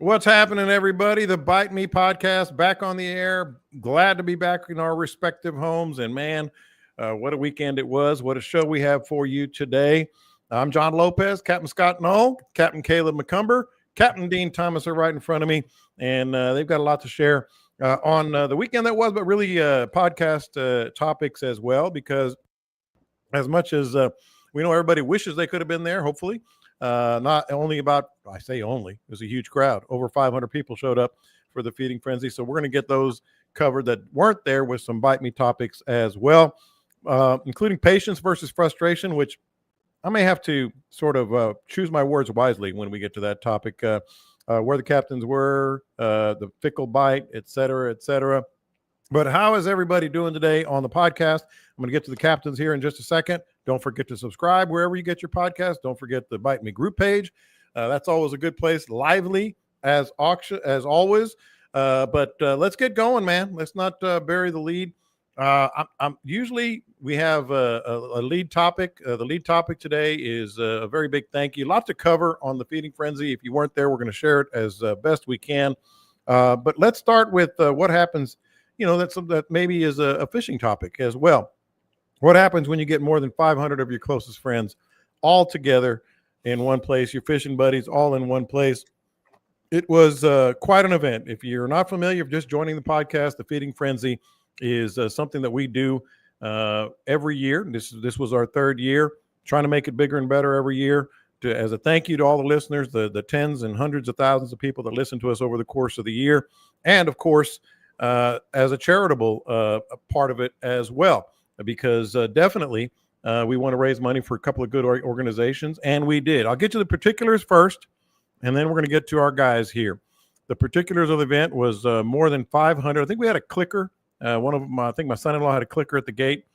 What's happening, everybody? The Bite Me podcast back on the air. Glad to be back in our respective homes. And man, what a weekend it was. What a show we have for you today. I'm John Lopez, Captain Scott Null, Captain Caleb McCumber, Captain Dean Thomas are right in front of me. And they've got a lot to share on the weekend that was, but really podcast topics as well, because as much as we know everybody wishes they could have been there, hopefully. Not only about, I say only, it was a huge crowd. Over 500 people showed up for the feeding frenzy. So we're going to get those covered that weren't there with some Bite Me topics as well, including patience versus frustration, which I may have to sort of choose my words wisely when we get to that topic, where the captains were, the fickle bite, et cetera, et cetera. But how is everybody doing today on the podcast? I'm going to get to the captains here in just a second. Don't forget to subscribe wherever you get your podcast. Don't forget the Bite Me group page. That's always a good place. Lively as always. But let's get going, man. Let's not bury the lead. I'm usually we have a lead topic. The lead topic today is a very big thank you. Lots to cover on the feeding frenzy. If you weren't there, we're going to share it as best we can. But let's start with what happens. You know, that maybe is a fishing topic as well. What happens when you get more than 500 of your closest friends all together in one place, your fishing buddies all in one place? It was quite an event. If you're not familiar, just joining the podcast, the Feeding Frenzy is something that we do every year. This was our third year, trying to make it bigger and better every year. As a thank you to all the listeners, the tens and hundreds of thousands of people that listen to us over the course of the year. And, of course, as a charitable part of it as well. Because definitely we want to raise money for a couple of good organizations, and we did. I'll get to the particulars first, and then we're going to get to our guys here. The particulars of the event was more than 500. I think we had a clicker. One of them, I think my son-in-law had a clicker at the gate,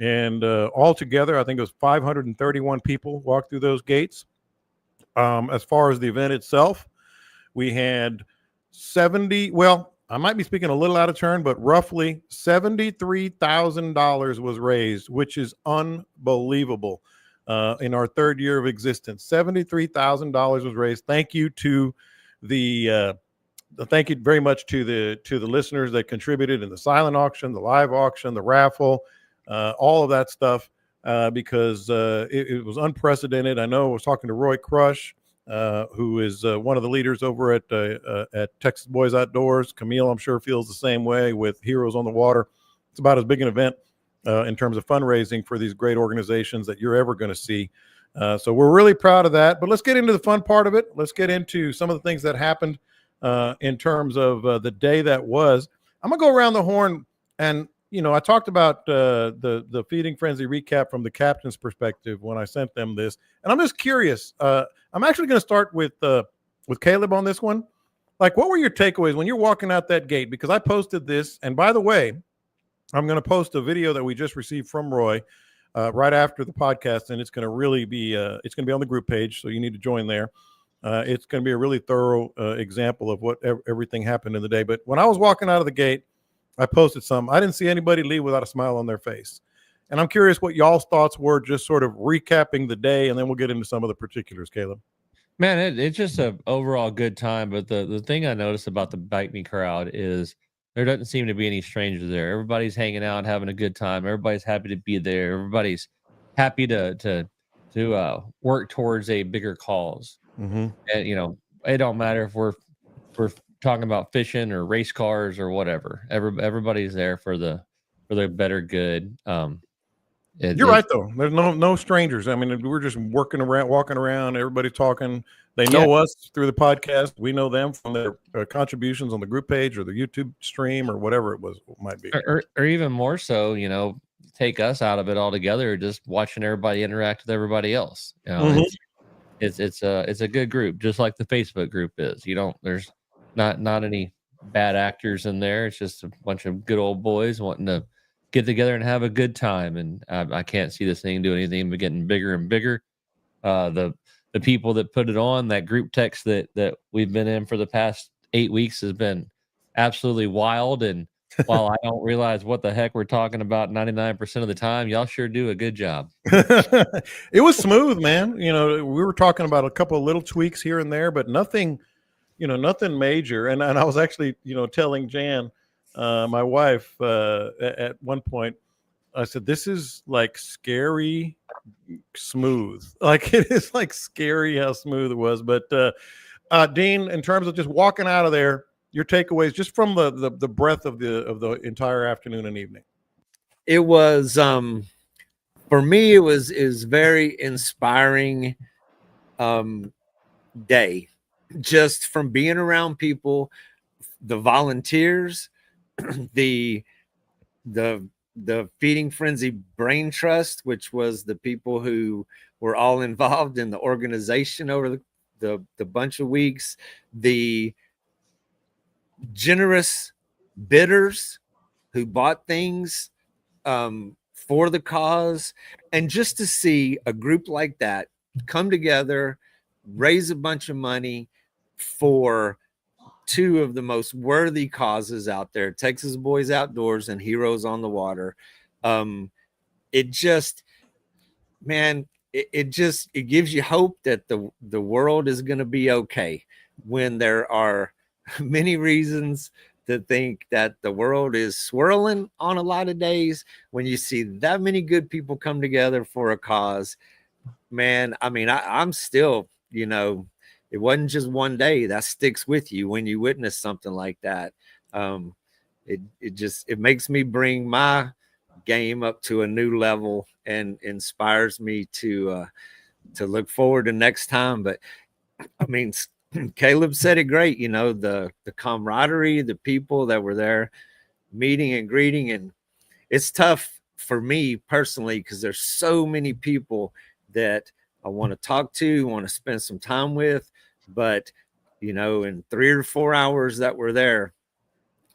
and altogether, I think it was 531 people walked through those gates. As far as the event itself, we had 70, well, I might be speaking a little out of turn, but roughly $73,000 was raised, which is unbelievable in our third year of existence. $73,000 was raised. Thank you to thank you very much to the listeners that contributed in the silent auction, the live auction, the raffle, all of that stuff, because it was unprecedented. I know I was talking to Roy Crush, who is one of the leaders over at Texas Boys Outdoors. Camille, I'm sure, feels the same way with Heroes on the Water. It's about as big an event in terms of fundraising for these great organizations that you're ever going to see. So we're really proud of that. But let's get into the fun part of it. Let's get into some of the things that happened in terms of the day that was. I'm going to go around the horn. And, you know, I talked about the Feeding Frenzy recap from the captain's perspective when I sent them this. And I'm just curious. I'm actually going to start with Caleb on this one. Like, what were your takeaways when you're walking out that gate? Because I posted this, and by the way, I'm going to post a video that we just received from Roy right after the podcast, and it's going to really be it's going to be on the group page, so you need to join there. It's going to be a really thorough example of what everything happened in the day. But when I was walking out of the gate, I posted some. I didn't see anybody leave without a smile on their face. And I'm curious what y'all's thoughts were, just sort of recapping the day, and then we'll get into some of the particulars, Caleb. Man, it's just an overall good time. But the thing I noticed about the Bite Me crowd is there doesn't seem to be any strangers there. Everybody's hanging out, having a good time. Everybody's happy to be there. Everybody's happy to work towards a bigger cause. Mm-hmm. And, you know, it don't matter if we're talking about fishing or race cars or whatever. Everybody's there for the better good. You're right, though. There's no strangers. I mean, we're just walking around. Everybody's talking. They know us through the podcast. We know them from their contributions on the group page or the YouTube stream or whatever it might be. Or even more so, you know, take us out of it altogether. Just watching everybody interact with everybody else. You know, it's a good group, just like the Facebook group is. You don't. There's not any bad actors in there. It's just a bunch of good old boys wanting to get together and have a good time. And I can't see this thing do anything but getting bigger and bigger. The people that put it on, that group text that we've been in for the past 8 weeks has been absolutely wild. And while I don't realize what the heck we're talking about 99% of the time, y'all sure do a good job. It was smooth, man. You know, we were talking about a couple of little tweaks here and there, but nothing nothing major. And I was actually, telling Jan, my wife, at one point, I said, this is like scary smooth. Like it is like scary how smooth it was. But Dean, in terms of just walking out of there, your takeaways just from the breadth of the entire afternoon and evening. It was for me, it was very inspiring day, just from being around people, the volunteers, the Feeding Frenzy Brain Trust, which was the people who were all involved in the organization over the bunch of weeks, the generous bidders who bought things for the cause, and just to see a group like that come together, raise a bunch of money for two of the most worthy causes out there, Texas Boys Outdoors and Heroes on the Water. It just, man, it gives you hope that the world is going to be okay when there are many reasons to think that the world is swirling on a lot of days. When you see that many good people come together for a cause, man, I mean, I'm still, it wasn't just one day. That sticks with you when you witness something like that. It makes me bring my game up to a new level and inspires me to look forward to next time. But I mean, Caleb said it great, the camaraderie, the people that were there meeting and greeting. And it's tough for me personally, because there's so many people that I want to talk to, want to spend some time with. But, in 3 or 4 hours that we're there,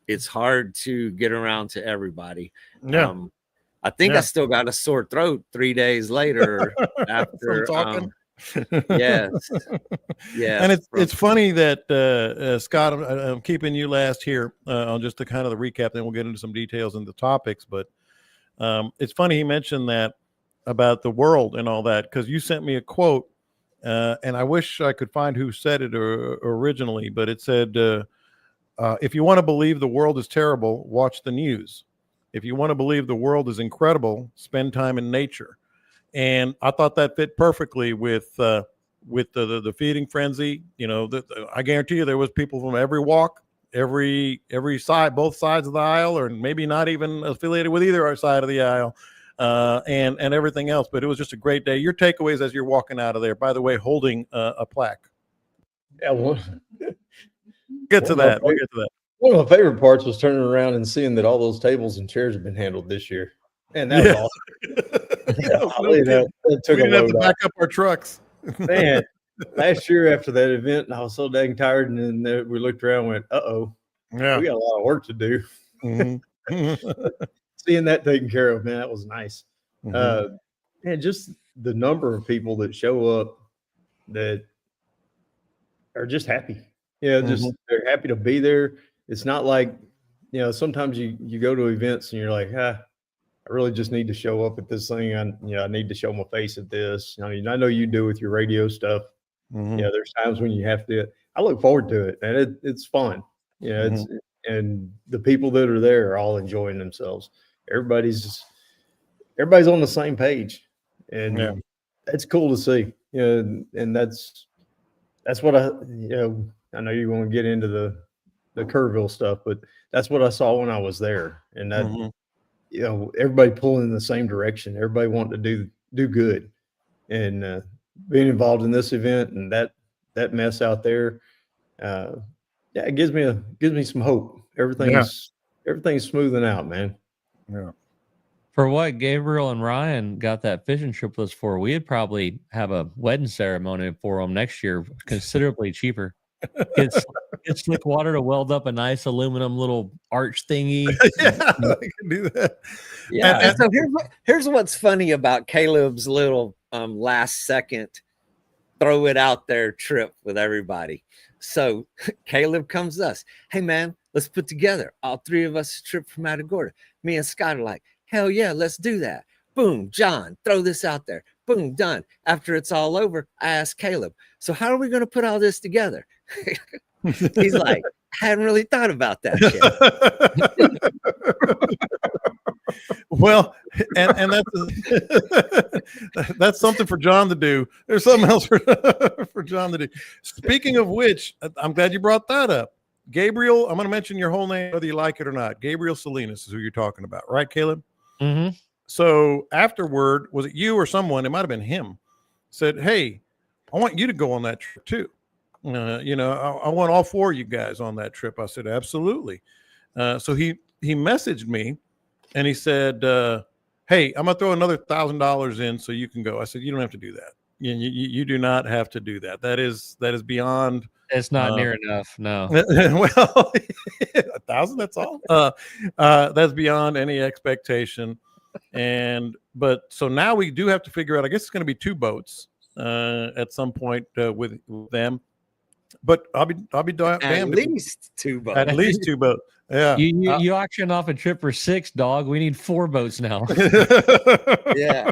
it's hard to get around to everybody. Yeah. I think I still got a sore throat 3 days later after talking. Yes. And it's funny that Scott, I'm keeping you last here on just the kind of the recap, then we'll get into some details and the topics. But it's funny he mentioned that about the world and all that, because you sent me a quote, and I wish I could find who said it originally, but it said, if you want to believe the world is terrible, watch the news. If you want to believe the world is incredible, spend time in nature. And I thought that fit perfectly with the Feeding Frenzy. I guarantee you there was people from every walk, every side, both sides of the aisle, or maybe not even affiliated with either side of the aisle, and everything else. But it was just a great day. Your takeaways as you're walking out of there, by the way, holding a plaque. Yeah, We'll get to that. One of my favorite parts was turning around and seeing that all those tables and chairs have been handled this year. And that was awesome. That took we didn't have to back up our trucks. Man, last year after that event, I was so dang tired. And then we looked around and went, uh-oh, we got a lot of work to do. Mm-hmm. Seeing that taken care of, man, that was nice. Mm-hmm. And just the number of people that show up that are just happy. Just they're happy to be there. It's not like, sometimes you go to events and you're like, I really just need to show up at this thing. I need to show my face at this. I mean, I know you do with your radio stuff. Mm-hmm. There's times when you have to. I look forward to it, and it's fun. And the people that are there are all enjoying themselves. Everybody's on the same page, and it's cool to see. And that's what I know you want to get into the Kerrville stuff, but that's what I saw when I was there, and that everybody pulling in the same direction, everybody wanting to do good, and being involved in this event and that mess out there, it gives me some hope. Everything's smoothing out, man. Yeah. For what Gabriel and Ryan got that fishing trip was for, we'd probably have a wedding ceremony for them next year, considerably cheaper. Get slick water to weld up a nice aluminum little arch thingy. Yeah, I can do that. Yeah. And so here's what's funny about Caleb's little last second throw it out there trip with everybody. So Caleb comes to us. Hey man, let's put together all three of us a trip from Matagorda. Me and Scott are like, hell yeah, let's do that. Boom, John, throw this out there. Boom, done. After it's all over, I asked Caleb, so how are we going to put all this together? He's like, I hadn't really thought about that yet. Well, and that's something for John to do. There's something else for John to do. Speaking of which, I'm glad you brought that up. Gabriel, I'm going to mention your whole name whether you like it or not. Gabriel Salinas is who you're talking about, right, Caleb? Mm-hmm. So afterward, was it you or someone? It might have been him. Said, "Hey, I want you to go on that trip too. I want all 4 of you guys on that trip." I said, "Absolutely." So he messaged me, and he said, "Hey, I'm gonna throw another $1,000 in so you can go." I said, "You don't have to do that. You do not have to do that. That is beyond." It's not near enough. No. Well, 1,000. That's all. That's beyond any expectation. But so now we do have to figure out. I guess it's going to be 2 boats at some point with them. But I'll be damned. At least 2 boats. At least 2 boats. Yeah. You auctioned off a trip for 6, dog. We need 4 boats now. Yeah.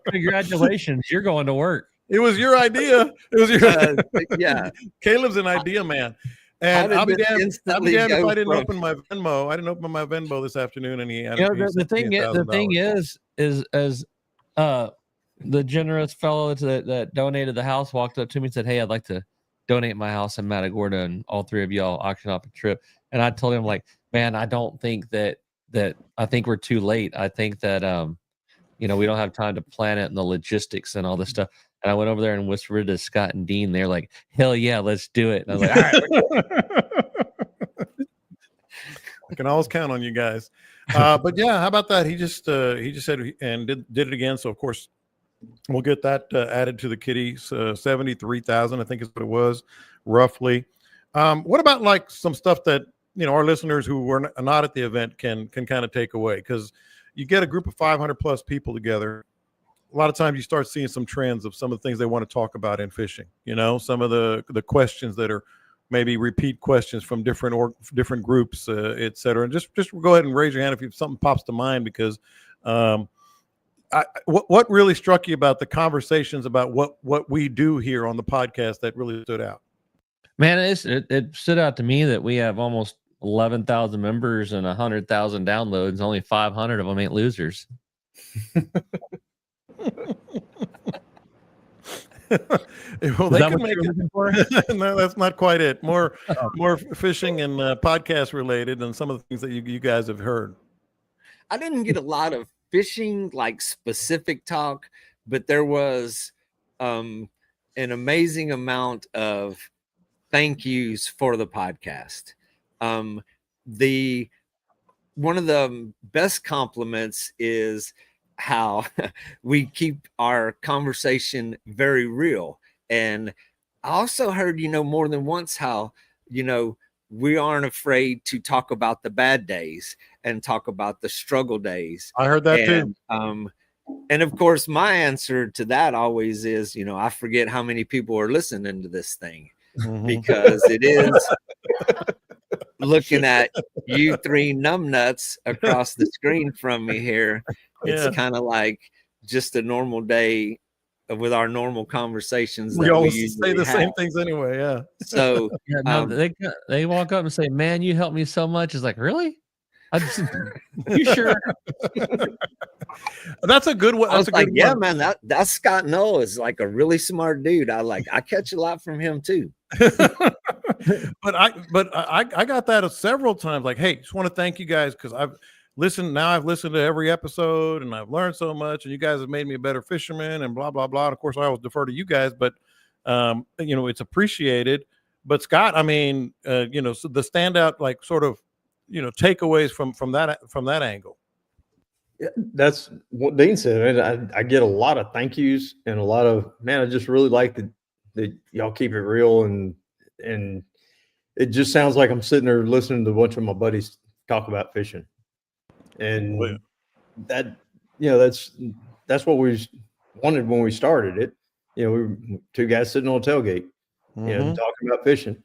Congratulations. You're going to work. It was your idea. It was your yeah. Caleb's an idea man. And I'll be damned if I didn't open my Venmo. I didn't open my Venmo this afternoon, and the thing is the generous fellow that donated the house walked up to me and said, "Hey, I'd like to donate my house in Matagorda, and all 3 of y'all auction off a trip." And I told him, like, man, I don't think that I think we're too late. I think that we don't have time to plan it and the logistics and all this stuff. And I went over there and whispered to Scott and Dean. They're like, "Hell yeah, let's do it." And I was like, "All right." I can always count on you guys. But yeah, how about that? He just said and did it again. So of course we'll get that added to the kitties. 73,000, I think is what it was, roughly. What about like some stuff that our listeners who were not at the event can kind of take away? Because you get a group of 500 plus people together. A lot of times you start seeing some trends of some of the things they want to talk about in fishing. Some of the questions that are maybe repeat questions from different groups, et cetera. And just go ahead and raise your hand if something pops to mind, because what really struck you about the conversations about what we do here on the podcast that really stood out? Man, it stood out to me that we have almost 11,000 members and 100,000 downloads. Only 500 of them ain't losers. Well, they can make it. No, that's not quite it. More fishing and podcast related than some of the things that you guys have heard. I didn't get a lot of fishing like specific talk, but there was an amazing amount of thank yous for the podcast. One of the best compliments is how we keep our conversation very real. And I also heard, more than once how, we aren't afraid to talk about the bad days and talk about the struggle days. I heard that too. And of course, my answer to that always is, I forget how many people are listening to this thing, because it is looking at you 3 numbnuts across the screen from me here. It's kind of like just a normal day with our normal conversations. We always say the same things anyway. Yeah. So they walk up and say, "Man, you helped me so much." It's like, really? You sure? That's a good one. I was like, yeah, man, that Scott Null is like a really smart dude. I catch a lot from him too. But I got that several times. Like, hey, just want to thank you guys because I've listened to every episode and I've learned so much, and you guys have made me a better fisherman and blah blah blah. And of course, I always defer to you guys, but it's appreciated. But Scott, I mean, so the standout, like, sort of, takeaways from that angle. Yeah, that's what Dean said. I get a lot of thank yous and a lot of, man, I just really like that y'all keep it real, and it just sounds like I'm sitting there listening to a bunch of my buddies talk about fishing. And that's what we wanted when we started it. We were 2 guys sitting on a tailgate, talking about fishing.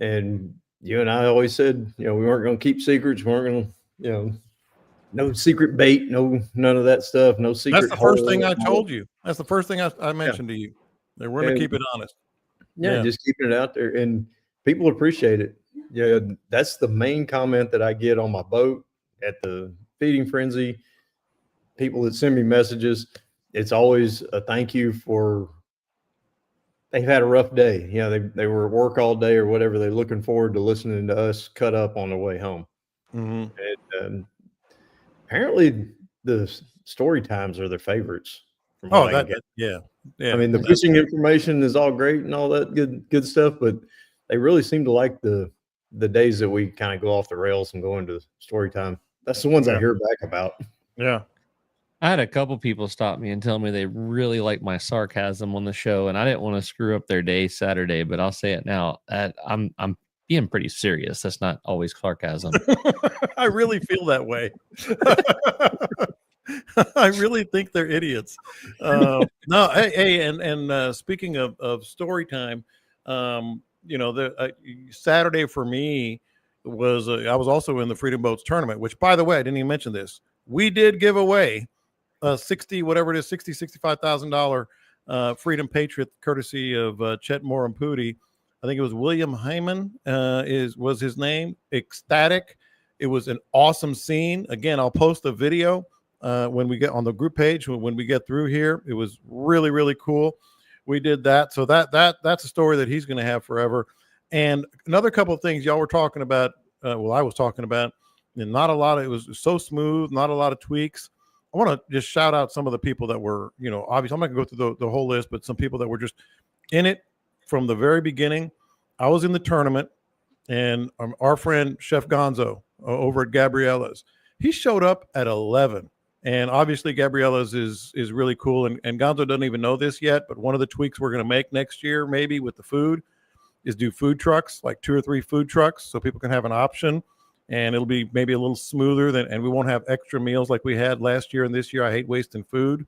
And you and I always said, we weren't going to keep secrets. We weren't going to, no secret bait, none of that stuff. No secret. That's the first thing I told you. That's the first thing I mentioned to you. That we're going to keep it honest. Yeah, just keeping it out there. And people appreciate it. Yeah, that's the main comment that I get on my boat at the feeding frenzy. People that send me messages, it's always a thank you for they've had a rough day. You know, they were at work all day or whatever. They're looking forward to listening to us cut up on the way home. Mm-hmm. And, apparently the story times are their favorites. Oh, yeah. I mean, the fishing information is all great and all that good stuff, but they really seem to like the days that we kind of go off the rails and go into story time. That's the ones I hear back about. Yeah. I had a couple people stop me and tell me they really like my sarcasm on the show, and I didn't want to screw up their day Saturday, but I'll say it now. I'm being pretty serious. That's not always sarcasm. I really feel that way. I really think they're idiots. No, hey, and speaking of story time, the Saturday for me was I was also in the Freedom Boats tournament, which, by the way, I didn't even mention this. We did give away $65,000 Freedom Patriot, courtesy of Chet Morampudi. I think it was William Hyman was his name. Ecstatic. It was an awesome scene. Again, I'll post a video when we get on the group page when we get through here. It was really, really cool. We did that. So that's a story that he's going to have forever. And another couple of things y'all were talking about. I was talking about, and not a lot of, it was so smooth, not a lot of tweaks. I want to just shout out some of the people that were, obviously I'm not gonna go through the whole list, but some people that were just in it from the very beginning. I was in the tournament, and our friend Chef Gonzo over at Gabriella's, he showed up at 11. And obviously Gabriella's is really cool. And Gonzo doesn't even know this yet, but one of the tweaks we're going to make next year, maybe with the food, is do food trucks, like 2 or 3 food trucks, so people can have an option. And it'll be maybe a little smoother and we won't have extra meals like we had last year and this year. I hate wasting food.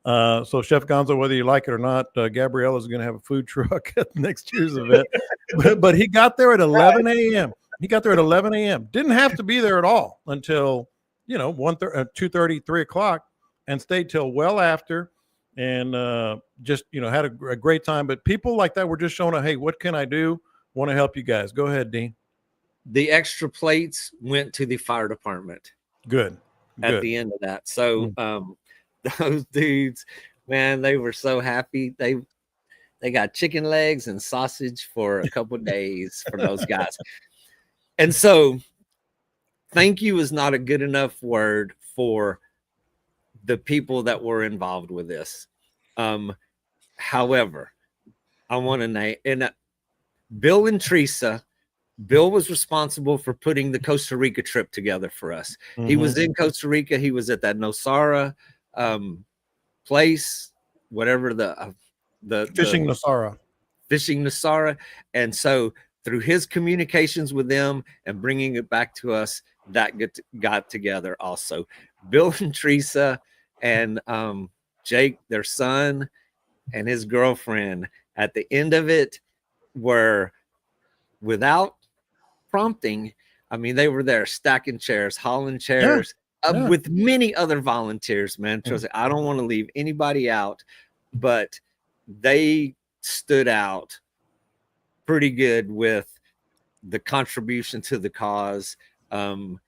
So Chef Gonzo, whether you like it or not, Gabriella is going to have a food truck at next year's event. But he got there at 11 a.m. He got there at 11 a.m. Didn't have to be there at all until, 2:30, 3 o'clock, and stayed till well after, and just, had a great time. But people like that were just showing up, hey, what can I do? Want to help you guys. Go ahead, Dean. The extra plates went to the fire department. Good. At the end of that. So those dudes, man, they were so happy. They got chicken legs and sausage for a couple of days for those guys. And so thank you is not a good enough word for the people that were involved with this. However, I want to name, and Bill and Teresa. Bill was responsible for putting the Costa Rica trip together for us. Mm-hmm. He was in Costa Rica. He was at that Nosara place, whatever the Fishing Nosara. And so through his communications with them and bringing it back to us, that got together also. Bill and Teresa and Jake, their son, and his girlfriend at the end of it were, without prompting, I mean, they were there stacking chairs, hauling chairs, with many other volunteers, man. I don't want to leave anybody out, but they stood out pretty good with the contribution to the cause. And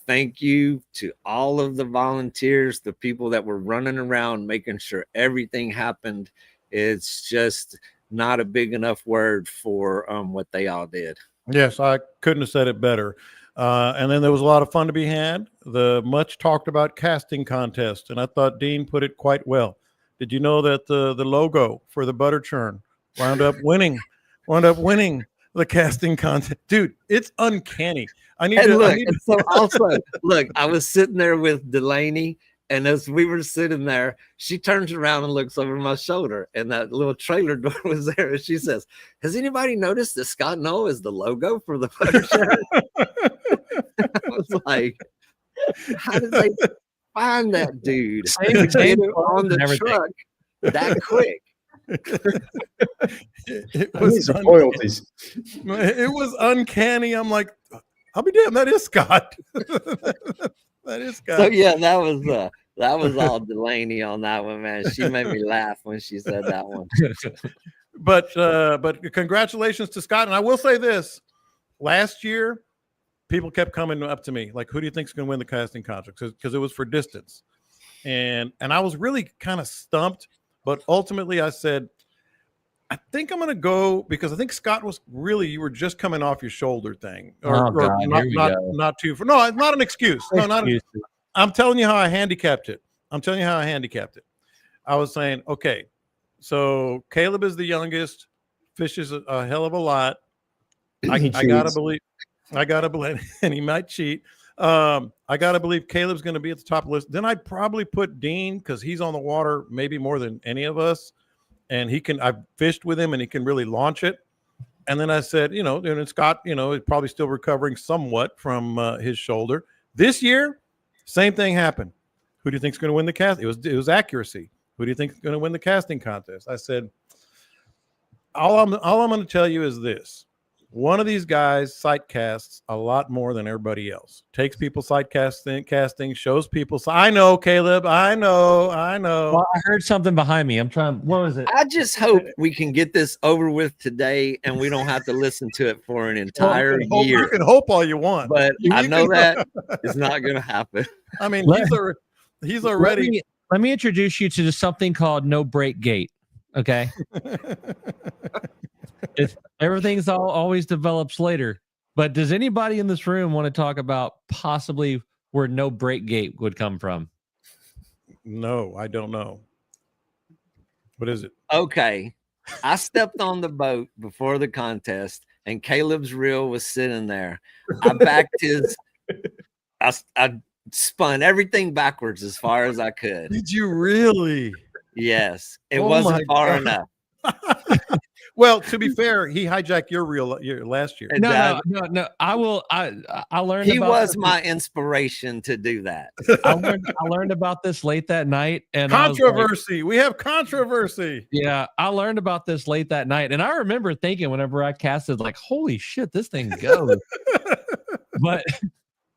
thank you to all of the volunteers, the people that were running around making sure everything happened. It's just not a big enough word for what they all did. Yes, I couldn't have said it better. And then there was a lot of fun to be had. The much talked about casting contest, and I thought Dean put it quite well. Did you know that the logo for the butter churn wound up winning the casting contest? Dude, it's uncanny. Look, I was sitting there with Delaney, and as we were sitting there, she turns around and looks over my shoulder, and that little trailer door was there. And she says, "Has anybody noticed that Scott Null is the logo for the butter churn?" I was like, how did they find that dude? On the truck that quick. It was uncanny. I'm like, I'll be damned. That is Scott. That is Scott. So yeah, that was all Delaney on that one, man. She made me laugh when she said that one. But congratulations to Scott. And I will say this: last year, people kept coming up to me like, "Who do you think is going to win the casting contest?" Because it was for distance, and I was really kind of stumped. But ultimately, I said, I think I'm going to go because I think Scott was really, you were just coming off your shoulder thing. Or not too far. No, it's not an excuse. No, not an, I'm telling you how I handicapped it. I was saying, okay, so Caleb is the youngest, fishes a hell of a lot. I gotta believe, and he might cheat. I gotta believe Caleb's going to be at the top of the list. Then I'd probably put Dean because he's on the water maybe more than any of us. And I've fished with him and he can really launch it. And then I said, and Scott, is probably still recovering somewhat from his shoulder. This year, same thing happened. Who do you think is going to win the cast? It was accuracy. Who do you think is going to win the casting contest? I said, all I'm going to tell you is this. One of these guys sight casts a lot more than everybody else. Takes people sight casting, shows people. I know, Caleb. I know. Well, I heard something behind me. I'm trying. What was it? I just hope we can get this over with today and we don't have to listen to it for an entire year. You can hope all you want. But I know that it's not going to happen. I mean, he's already. Let me introduce you to just something called no break gate. Okay. Everything's always develops later. But does anybody in this room want to talk about possibly where no break gate would come from? No, I don't know. What is it? Okay. I stepped on the boat before the contest and Caleb's reel was sitting there. I backed his, I spun everything backwards as far as I could. Did you really? Yes. It wasn't far enough. Well, to be fair, he hijacked your reel last year. No. I learned. He was my inspiration to do that. I learned about this late that night, and controversy. We have controversy. Yeah, I learned about this late that night, and I remember thinking whenever I casted, like, "Holy shit, this thing goes!"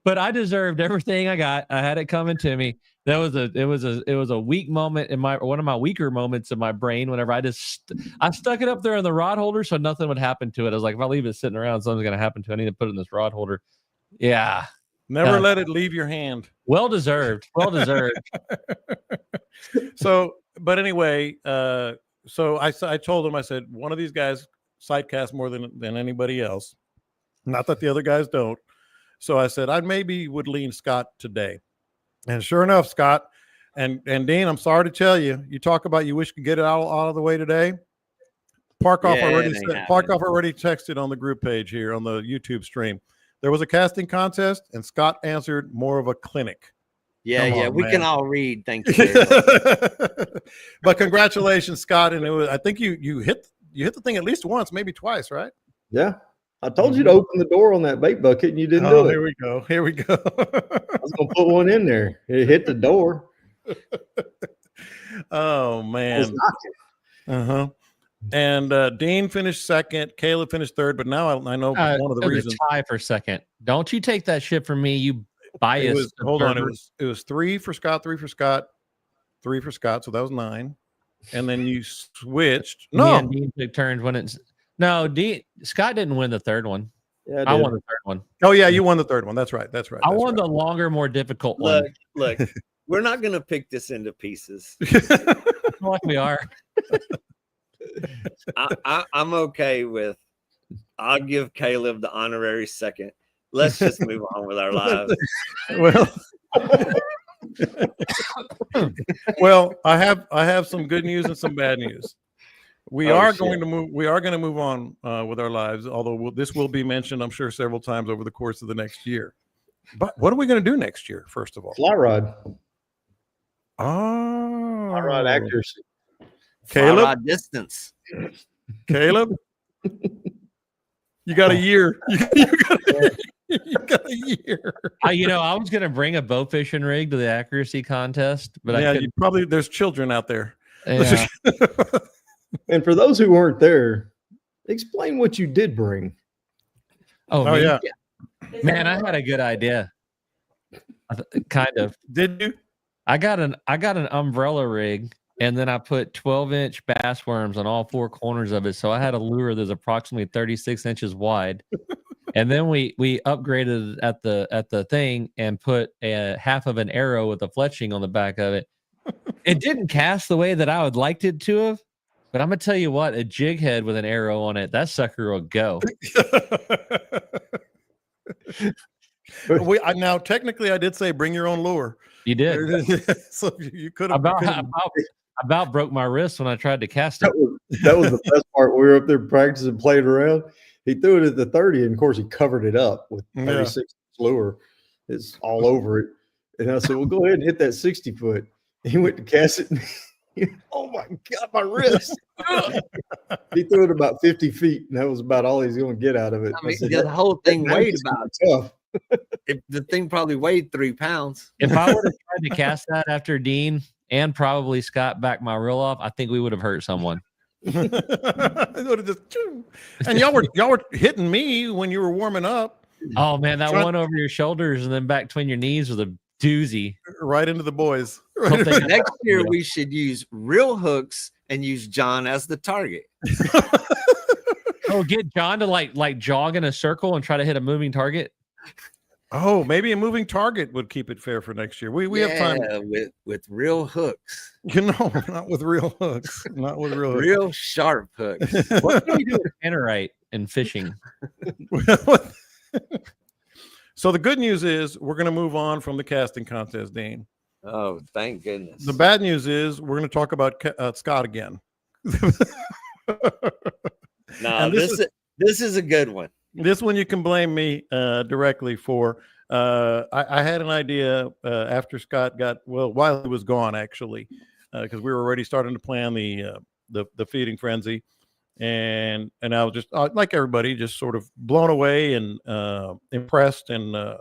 But I deserved everything I got. I had it coming to me. It was a weak moment in one of my weaker moments in my brain. Whenever I stuck it up there in the rod holder so nothing would happen to it. I was like, if I leave it sitting around, something's gonna happen to it. I need to put it in this rod holder. Yeah, never let it leave your hand. Well deserved. So, but anyway, so I told him, I said, one of these guys sight casts more than anybody else. Not that the other guys don't. So I said, I maybe would lean Scott today. And sure enough, Scott and Dean, I'm sorry to tell you, you talk about you wish you could get it out of the way today. Parkoff already texted on the group page here on the YouTube stream. There was a casting contest and Scott answered more of a clinic. Yeah, we can all read. Thank you. But congratulations, Scott. And I think you hit the thing at least once, maybe twice, right? Yeah. I told you to open the door on that bait bucket and you didn't do it. Here we go. I was going to put one in there. It hit the door. Oh, man. Uh-huh. And Dean finished second. Caleb finished third. But now I know one of the reasons. Tie for second. Don't you take that shit from me, you biased. It was 3 for Scott, 3 for Scott, 3 for Scott. So that was 9. And then you switched. No. Dean took turns when it's... No, Scott didn't win the third one. Yeah, I won the third one. Oh yeah, you won the third one. That's right. I won the longer, more difficult one. Look, we're not going to pick this into pieces. Like we are. I'm okay with. I'll give Caleb the honorary second. Let's just move on with our lives. Well, I have some good news and some bad news. We are going to move on with our lives, although this will be mentioned, I'm sure, several times over the course of the next year. But what are we going to do next year, first of all? Fly rod. Oh. Fly rod accuracy. Caleb? Fly rod distance. Caleb? You got a year. You got a year. I was going to bring a bow fishing rig to the accuracy contest, but there's children out there. Yeah. And for those who weren't there, explain what you did bring. Oh yeah. Man, I had a good idea. Kind of. Did you? I got an umbrella rig, and then I put 12-inch bass worms on all 4 corners of it. So I had a lure that's approximately 36 inches wide. And then we upgraded at the thing and put a half of an arrow with a fletching on the back of it. It didn't cast the way that I would liked it to have, but I'm gonna tell you what, a jig head with an arrow on it, that sucker will go. Now technically I did say bring your own lure. You did. So you could have about broke my wrist when I tried to cast it. That was the best part. We were up there practicing, playing around. He threw it at the 30, and of course he covered it up with 36 lure. It's all over it. And I said, well, go ahead and hit that 60-foot. He went to cast it. Oh my God, my wrist. He threw it about 50 feet, and that was about all he's going to get out of it. I mean, the whole thing weighed about tough. The thing probably weighed 3 pounds. If I would have tried to cast that after Dean and probably Scott backed my reel off, I think we would have hurt someone. And y'all were hitting me when you were warming up. Oh man, that one over your shoulders and then back between your knees was a doozy. Right into the boys. Next year we should use real hooks and use John as the target. Oh, get John to like jog in a circle and try to hit a moving target. Oh, maybe a moving target would keep it fair for next year. We have time with real hooks. Not with real hooks. Not with real hooks. Real sharp hooks. What can we do with tannerite and fishing? So the good news is we're going to move on from the casting contest, Dean. Oh, thank goodness. The bad news is we're going to talk about Scott again. No, this is a good one. This one you can blame me directly for. I had an idea after Scott while he was gone, actually, because we were already starting to plan the feeding frenzy, and I was just like everybody, just sort of blown away and impressed and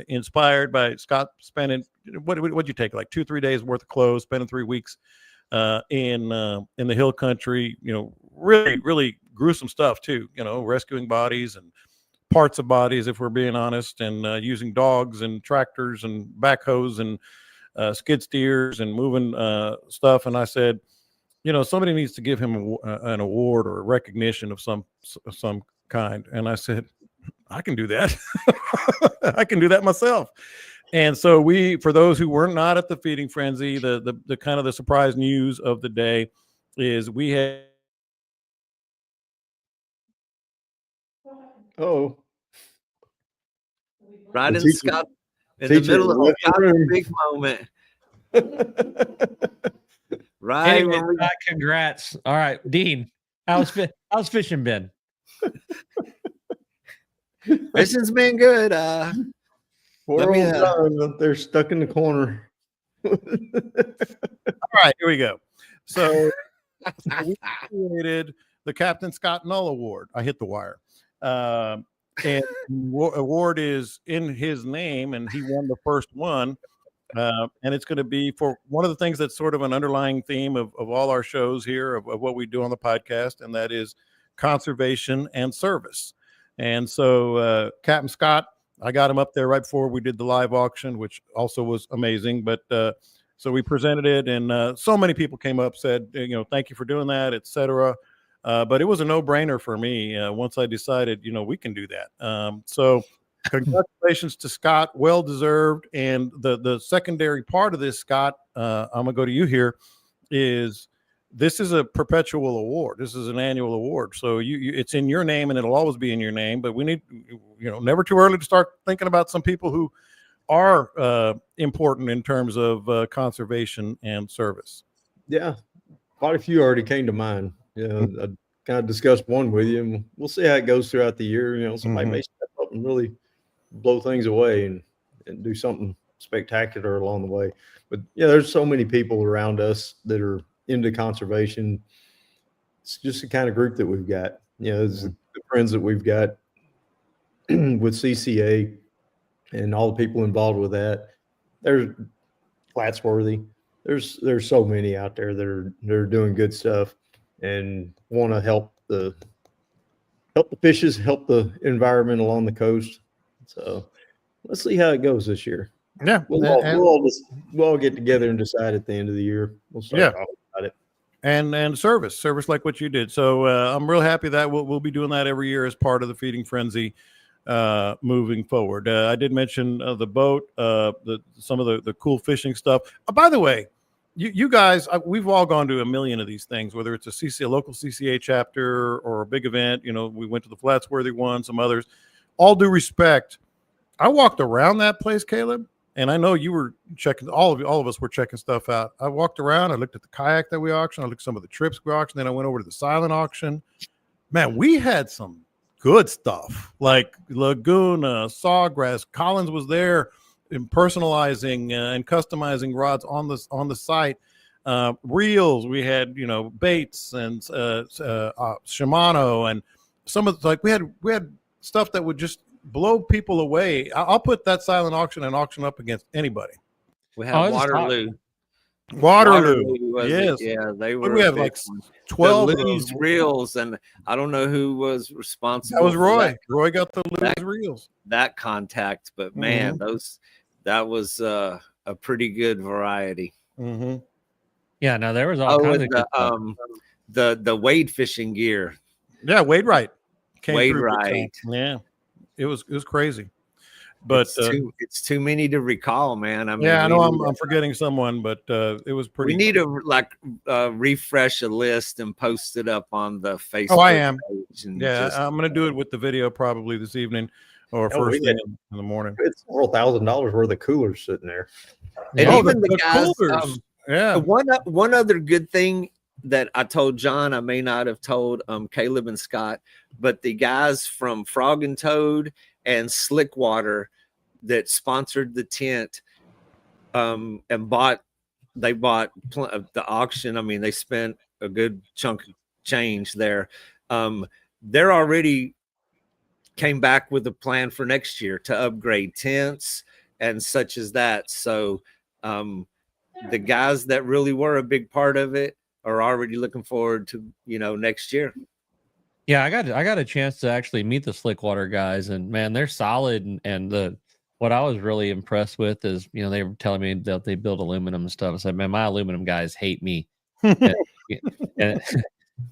inspired by Scott spending what'd you take, like 2-3 days worth of clothes, spending 3 weeks in the hill country, really, really gruesome stuff too, rescuing bodies and parts of bodies, if we're being honest, and using dogs and tractors and backhoes and skid steers and moving stuff. And I said, somebody needs to give him an award or a recognition of some kind. And I said, I can do that. I can do that myself. And so for those who were not at the feeding frenzy, the kind of the surprise news of the day is we had. Oh, right in Scott, in the middle of a big moment. Right. Anyway, congrats. All right, Dean, how's fishing been? Fishing's been good. Poor old John up there stuck in the corner. All right, here we go. So we created the Captain Scott Null Award. I hit the wire. And award is in his name, and he won the first one. And it's going to be for one of the things that's sort of an underlying theme of all our shows here, of what we do on the podcast, and that is conservation and service. And so Captain Scott, I got him up there right before we did the live auction, which also was amazing. But so we presented it, and so many people came up, said, thank you for doing that, etc. But it was a no-brainer for me once I decided, we can do that. So congratulations to Scott, well-deserved. And the secondary part of this, Scott, I'm going to go to you here, this is a perpetual award. This is an annual award. So it's in your name, and it'll always be in your name. But we need, never too early to start thinking about some people who are important in terms of conservation and service. Yeah, quite a few already came to mind. I kind of discussed one with you, and we'll see how it goes throughout the year. Somebody may step up and really blow things away and do something spectacular along the way. But there's so many people around us that are into conservation. It's just the kind of group that we've got. It's the friends that we've got with CCA and all the people involved with that. There's Flatsworthy. There's so many out there that are doing good stuff and want to help the fishes, help the environment along the coast. So let's see how it goes this year. Yeah, we'll all get together and decide at the end of the year. We'll start talking about it. and service like what you did. So I'm real happy that we'll be doing that every year as part of the Feeding Frenzy moving forward. I did mention the boat, some of the cool fishing stuff. By the way, you guys, we've all gone to a million of these things, whether it's a local CCA chapter or a big event. You know, we went to the Flatsworthy one, some others. All due respect, I walked around that place, Caleb, and I know you were checking. All of us were checking stuff out. I walked around. I looked at the kayak that we auctioned. I looked at some of the trips we auctioned. Then I went over to the silent auction. Man, we had some good stuff like Laguna, Sawgrass. Collins was there in personalizing and customizing rods on the site. Reels, we had baits and Shimano, and some of we had stuff that would just blow people away. I'll put that silent auction and auction up against anybody. We have Waterloo. Yes. Yeah, they were. We have like 12 loose reels, and I don't know who was responsible. That was Roy. Roy got the loose reels. That contact, but man, that was a pretty good variety. Mm-hmm. Yeah, no, there was all kinds of the wade fishing gear. Yeah, Wade Wright. Wade Wright. Yeah, it was crazy. But it's too many to recall, man. I mean, yeah, I know I'm forgetting someone, but it was pretty. We need to refresh a list and post it up on the Facebook. Oh, I am. Yeah, I'm going to do it with the video probably this evening or first thing in the morning. It's $4,000 worth of coolers sitting there. And even the guys. Coolers. Yeah. One other good thing that I told John, I may not have told Caleb and Scott, but the guys from Frog and Toad and Slickwater that sponsored the tent and bought the auction. I mean, they spent a good chunk of change there. They're already came back with a plan for next year to upgrade tents and such as that. So the guys that really were a big part of it are already looking forward to next year. Yeah, I got a chance to actually meet the Slickwater guys, and man, they're solid. And what I was really impressed with is, they were telling me that they build aluminum and stuff. I said, man, my aluminum guys hate me.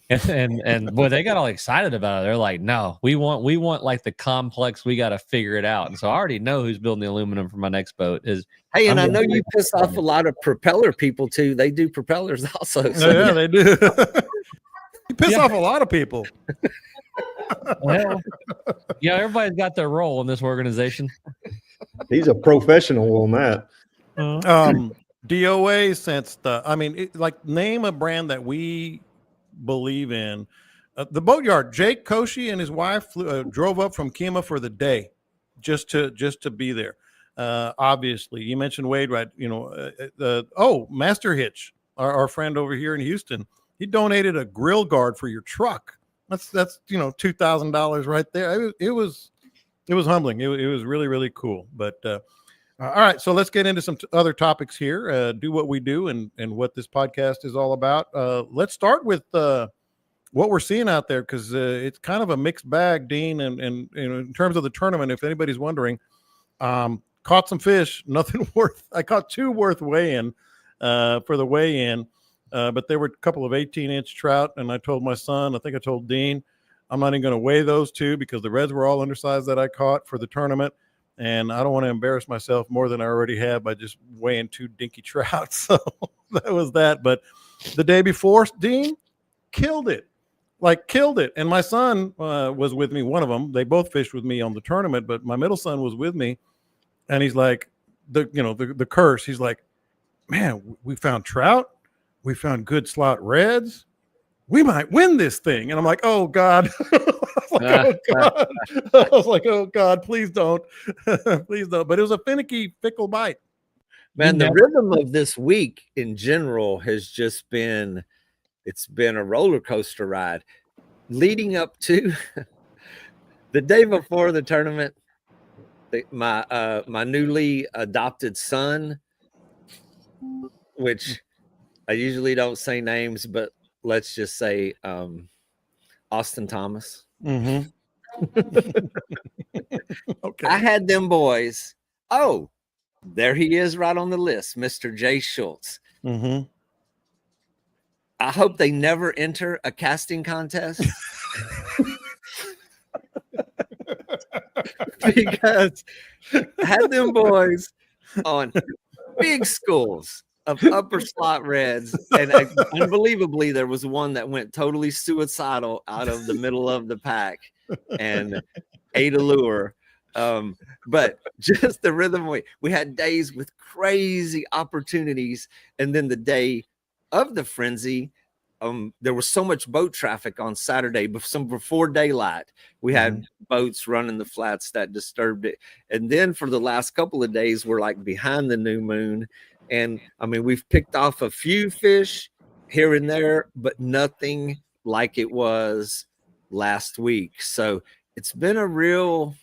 and boy, they got all excited about it. They're like, no, we want like the complex. We got to figure it out. And so I already know who's building the aluminum for my next boat. Hey, and I know you piss off a lot of propeller people too. They do propellers also. So. Yeah, they do. You piss off a lot of people. Well, everybody's got their role in this organization. He's a professional on that. DOA sent stuff. I mean, name a brand that we believe in. The Boatyard. Jake Koshi and his wife drove up from Kima for the day, just to be there. Obviously, you mentioned Wade, right? Master Hitch, our friend over here in Houston. He donated a grill guard for your truck. That's $2,000 right there. It was humbling. It was really, really cool. But all right, so let's get into some other topics here. Do what we do and what this podcast is all about. Let's start with what we're seeing out there, because it's kind of a mixed bag, Dean. And in terms of the tournament, if anybody's wondering, caught some fish. Nothing worth. I caught 2 worth weigh-in for the weigh-in. But there were a couple of 18-inch trout, and I told my son, I think I told Dean, I'm not even going to weigh those 2 because the reds were all undersized that I caught for the tournament, and I don't want to embarrass myself more than I already have by just weighing 2 dinky trout. So that was that. But the day before, Dean killed it. And my son was with me, one of them. They both fished with me on the tournament, but my middle son was with me, and he's like, the curse. He's like, man, we found trout. We found good slot reds. We might win this thing. And I'm like, oh, God. I was like, oh, God, please don't. Please don't. But it was a finicky, fickle bite. Man, the rhythm of this week in general has just been, it's been a roller coaster ride. Leading up to the day before the tournament, my newly adopted son, which I usually don't say names, but let's just say Austin Thomas. Mm-hmm. Okay. I had them boys. Oh, there he is right on the list, Mr. Jay Schultz. Mm-hmm. I hope they never enter a casting contest. Because I had them boys on big schools of upper slot reds, and unbelievably, there was one that went totally suicidal out of the middle of the pack and ate a lure. But just the rhythm, we had days with crazy opportunities, and then the day of the frenzy, there was so much boat traffic on Saturday, before daylight. We had boats running the flats that disturbed it. And then for the last couple of days, we're like behind the new moon. And I mean, we've picked off a few fish here and there, but nothing like it was last week. So it's been a real...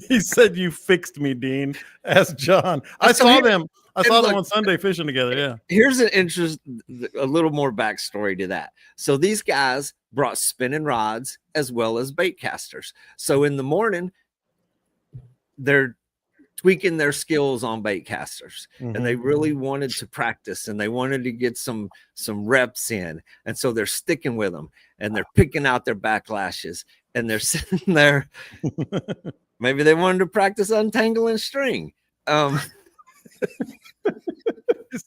He said, "You fixed me, Dean." Ask John. I saw them on Sunday fishing together. Yeah. Here's a little more backstory to that. So these guys brought spinning rods as well as bait casters. So in the morning, they're tweaking their skills on bait casters, and they really wanted to practice, and they wanted to get some reps in. And so they're sticking with them, and they're picking out their backlashes, and they're sitting there. Maybe they wanted to practice untangling string. This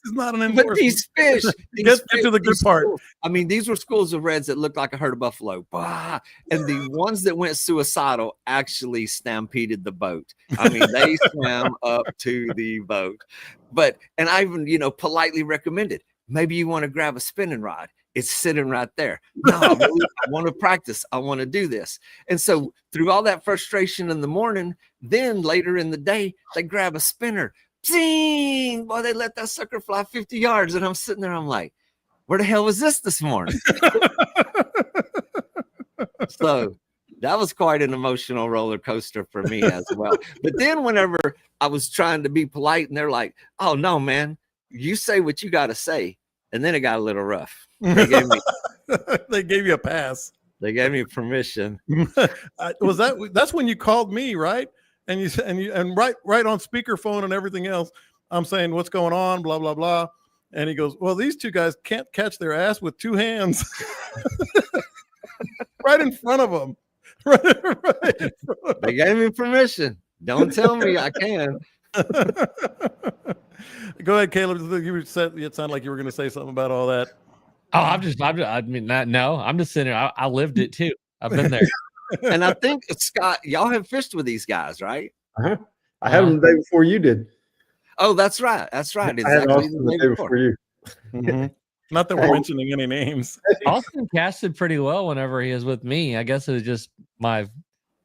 is not an endorsement. But these fish, get to the good part. I mean, these were schools of reds that looked like a herd of buffalo. Bah! And the ones that went suicidal actually stampeded the boat. I mean, they swam up to the boat. And I even, politely recommended, maybe you want to grab a spinning rod. It's sitting right there. No, I want to practice. I want to do this. And so through all that frustration in the morning, then later in the day, they grab a spinner. Zing! Boy, they let that sucker fly 50 yards. And I'm sitting there, I'm like, where the hell was this morning? So that was quite an emotional roller coaster for me as well. But then whenever I was trying to be polite, and they're like, oh, no, man, you say what you got to say. And then it got a little rough. They gave you a pass. They gave me permission. That's when you called me, right? And right on speakerphone and everything else. I'm saying, what's going on? Blah, blah, blah. And he goes, well, these two guys can't catch their ass with two hands. Right in front of them. Right in front of them. They gave me permission. Don't tell me I can. Go ahead, Caleb. It sounded like you were going to say something about all that. Oh, I'm just sitting there. I lived it too. I've been there. And I think, Scott, y'all have fished with these guys, right? I had them the day before you did. Oh, that's right. That's right. Exactly the day before you. Not that we're mentioning any names. Austin casted pretty well whenever he was with me. I guess it was just my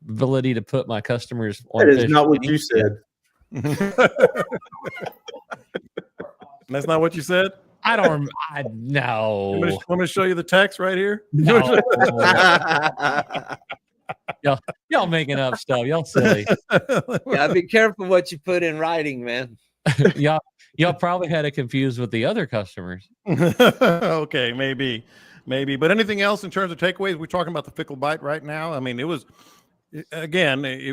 ability to put my customers on. That is not what you said. That's not what you said? No. Want me to show you the text right here? No. Y'all making up stuff. Y'all silly. Yeah, be careful what you put in writing, man. Y'all probably had it confused with the other customers. Okay, maybe. But anything else in terms of takeaways? We're talking about the fickle bite right now. I mean, it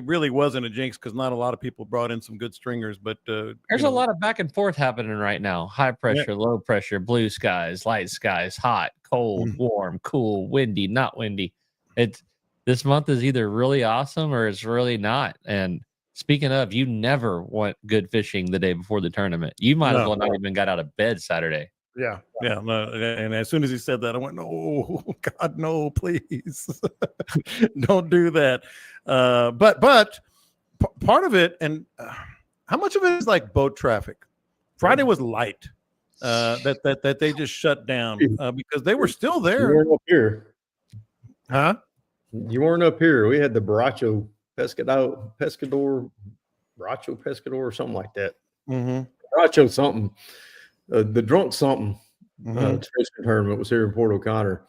really wasn't a jinx because not a lot of people brought in some good stringers, but there's a lot of back and forth happening right now. High pressure, low pressure, blue skies, light skies, hot, cold, warm, cool, windy, not windy. This month is either really awesome or it's really not. And speaking of, you never want good fishing the day before the tournament. You might as well not even got out of bed Saturday. Yeah. No, and as soon as he said that, I went, "No, God, no, please, don't do that." But part of it, and how much of it is like boat traffic? Friday was light. That they just shut down because they were still there. You weren't up here, huh? You weren't up here. We had the Borracho Pescador, or something like that. Borracho something. The drunk something fishing tournament was here in Port O'Connor,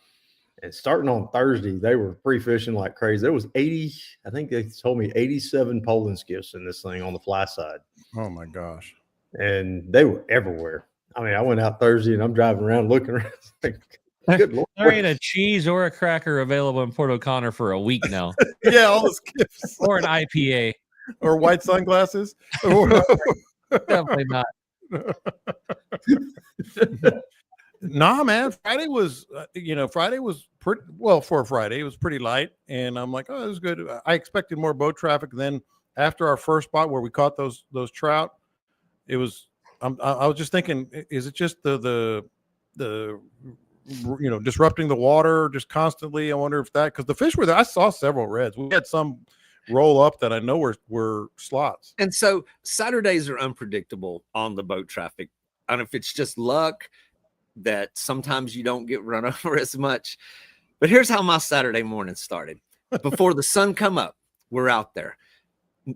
and starting on Thursday, they were pre-fishing like crazy. There was 80, I think they told me 87 polling skiffs in this thing on the fly side. Oh my gosh! And they were everywhere. I mean, I went out Thursday and I'm driving around looking around. Good Lord. There ain't a cheese or a cracker available in Port O'Connor for a week now. Yeah, all the skiffs or an IPA or white sunglasses. Definitely not. Nah, man. Friday was, Friday was pretty well for a Friday. It was pretty light, and I'm like, oh, it was good. I expected more boat traffic. Then after our first spot where we caught those trout, it was. I was just thinking, is it just the disrupting the water just constantly? I wonder if that, because the fish were there. I saw several reds. We had some roll up that I know were slots. And so Saturdays are unpredictable on the boat traffic. I don't know if it's just luck that sometimes you don't get run over as much. But here's how my Saturday morning started. Before the sun come up, we're out there.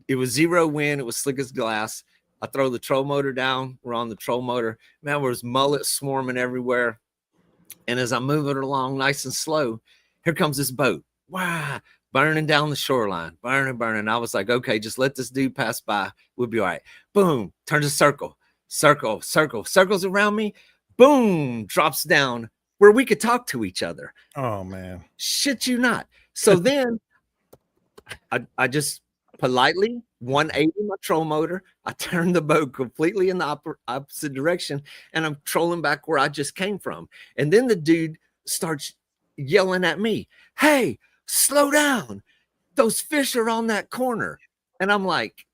It was zero wind. It was slick as glass. I throw the troll motor down. We're on the troll motor. Man, there was mullets swarming everywhere. And as I'm moving along nice and slow, here comes this boat. Wow, burning down the shoreline, burning. I was like, okay, just let this dude pass by. We'll be all right. Boom, turns a circle, circles around me. Boom, drops down where we could talk to each other. Oh, man. Shit you not. So then I just politely 180 my troll motor. I turned the boat completely in the opposite direction, and I'm trolling back where I just came from. And then the dude starts yelling at me, hey, slow down. Those fish are on that corner. And I'm like,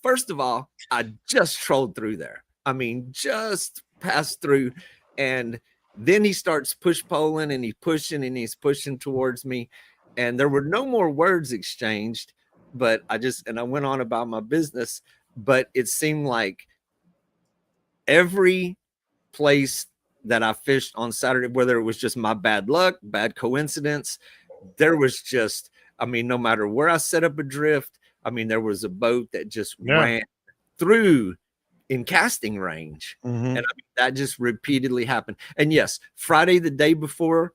first of all, I just trolled through there. I mean, just passed through. And then he starts push poling, and he's pushing towards me. And there were no more words exchanged, but I went on about my business. But it seemed like every place that I fished on Saturday, whether it was just my bad luck, bad coincidence, there was just, I mean, no matter where I set up a drift, I mean, there was a boat that just ran through in casting range. Mm-hmm. And I mean, that just repeatedly happened. And yes, Friday, the day before,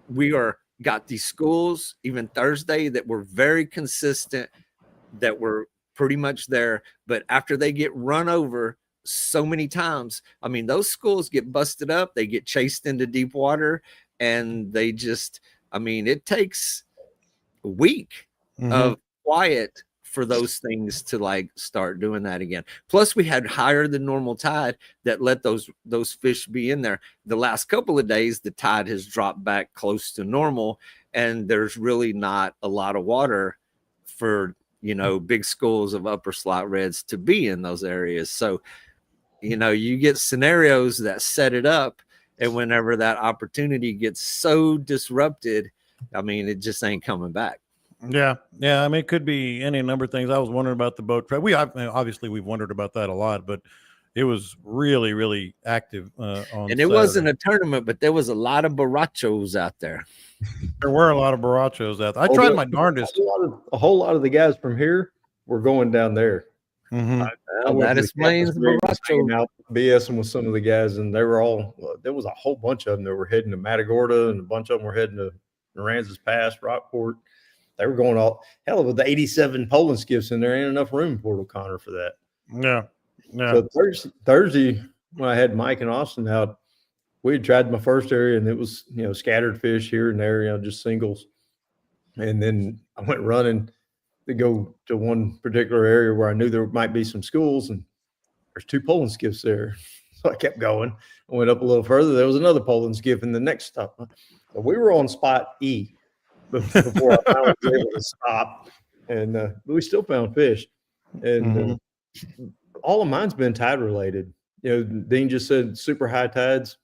we got these schools, even Thursday, that were very consistent, that were pretty much there. But after they get run over so many times, I mean, those schools get busted up, they get chased into deep water, and they just, I mean, it takes a week of quiet for those things to like start doing that again. Plus we had higher than normal tide that let those fish be in there. The last couple of days, the tide has dropped back close to normal, and there's really not a lot of water for, big schools of upper slot reds to be in those areas. So, you get scenarios that set it up, and whenever that opportunity gets so disrupted, I mean, it just ain't coming back. Yeah. I mean, it could be any number of things. I was wondering about the boat trip. Obviously we've wondered about that a lot, but it was really, really active on and it Saturday. Wasn't a tournament, but there was a lot of borrachos out there. There were a lot of borrachos out there. I tried my darndest. A whole lot of the guys from here were going down there. Mm-hmm. That explains the borracho. Out BSing with some of the guys, and they were all. There was a whole bunch of them that were heading to Matagorda, and a bunch of them were heading to Naranzas Pass, Rockport. They were going all hell with the 87 polling skiffs in there. Ain't enough room in Port O'Connor for that. Yeah. So Thursday, when I had Mike and Austin out, we had tried my first area, and it was scattered fish here and there, just singles. And then I went running to go to one particular area where I knew there might be some schools, and there's 2 polling skiffs there. So I kept going. I went up a little further. There was another polling skiff in the next stop. So we were on spot E before I finally was able to stop, and we still found fish. And all of mine's been tide related. Dean just said super high tides.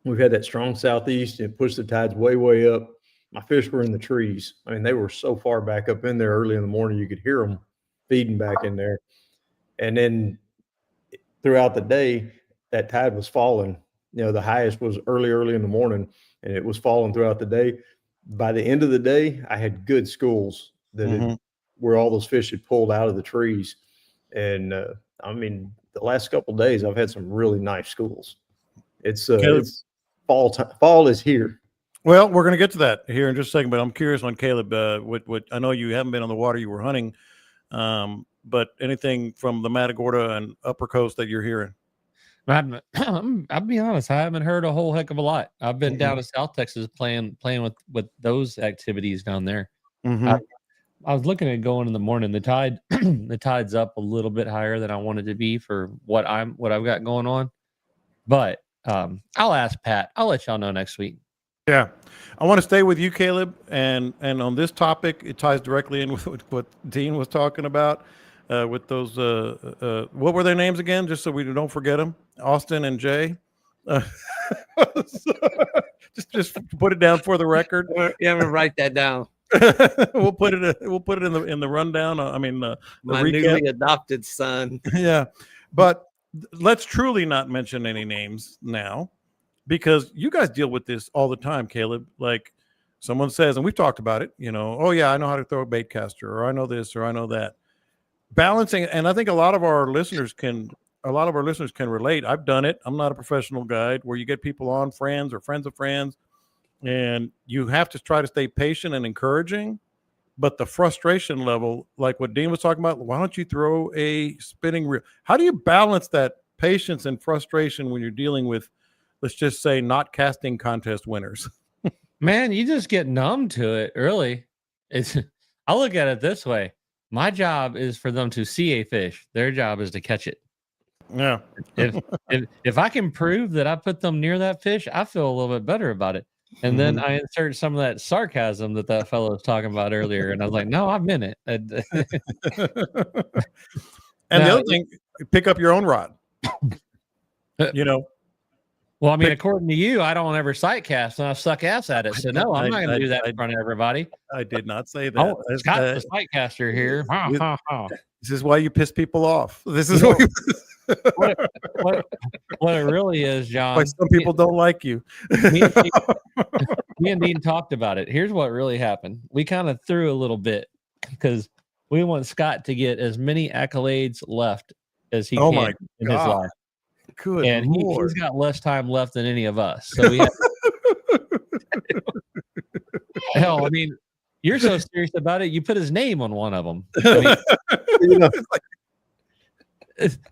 We've had that strong southeast, and it pushed the tides way up. My fish were in the trees. I mean, they were so far back up in there early in the morning, you could hear them feeding back in there. And then throughout the day, that tide was falling. The highest was early in the morning, and it was falling throughout the day. By the end of the day, I had good schools where all those fish had pulled out of the trees. And I mean, the last couple of days, I've had some really nice schools. It's fall time. Fall is here. Well, we're going to get to that here in just a second, but I'm curious on Caleb. What I know you haven't been on the water, you were hunting, but anything from the Matagorda and Upper Coast that you're hearing? I'll be honest, I haven't heard a whole heck of a lot. I've been down to South Texas playing with those activities down there. I was looking at going in the morning. The tide's up a little bit higher than I wanted to be for what I've got going on. But I'll ask Pat. I'll let y'all know next week. Yeah. I want to stay with you, Caleb. And on this topic, it ties directly in with what Dean was talking about with those, what were their names again? Just so we don't forget them. Austin and Jay. Just put it down for the record. Yeah, I'm gonna write that down. We'll put it in the rundown. I mean, the My recap. newly adopted son. Yeah. But let's truly not mention any names now, because you guys deal with this all the time, Caleb. Like someone says, and we've talked about it, oh yeah, I know how to throw a bait caster, or I know this, or I know that. Balancing, and I think a lot of our listeners can relate. I've done it. I'm not a professional guide, where you get people on, friends or friends of friends, and you have to try to stay patient and encouraging. But the frustration level, like what Dean was talking about, why don't you throw a spinning reel? How do you balance that patience and frustration when you're dealing with, let's just say, not casting contest winners? Man, you just get numb to it, really. I look at it this way. My job is for them to see a fish. Their job is to catch it. Yeah. If I can prove that I put them near that fish, I feel a little bit better about it. And then I insert some of that sarcasm that fellow was talking about earlier. And I was like, no, I meant it. And the other thing, pick up your own rod. Well, I mean, according to you, I don't ever sight cast and I suck ass at it. So no, I'm not going to do that in front of everybody. I did not say that. Oh, Scott, the sight caster here. This is why you piss people off. This is what it really is, John. Why some people don't like you. Me and Dean talked about it. Here's what really happened. We kind of threw a little bit because we want Scott to get as many accolades left as he can in his life. Good and he's got less time left than any of us. So we have hell, I mean, you're so serious about it. You put his name on one of them. I mean,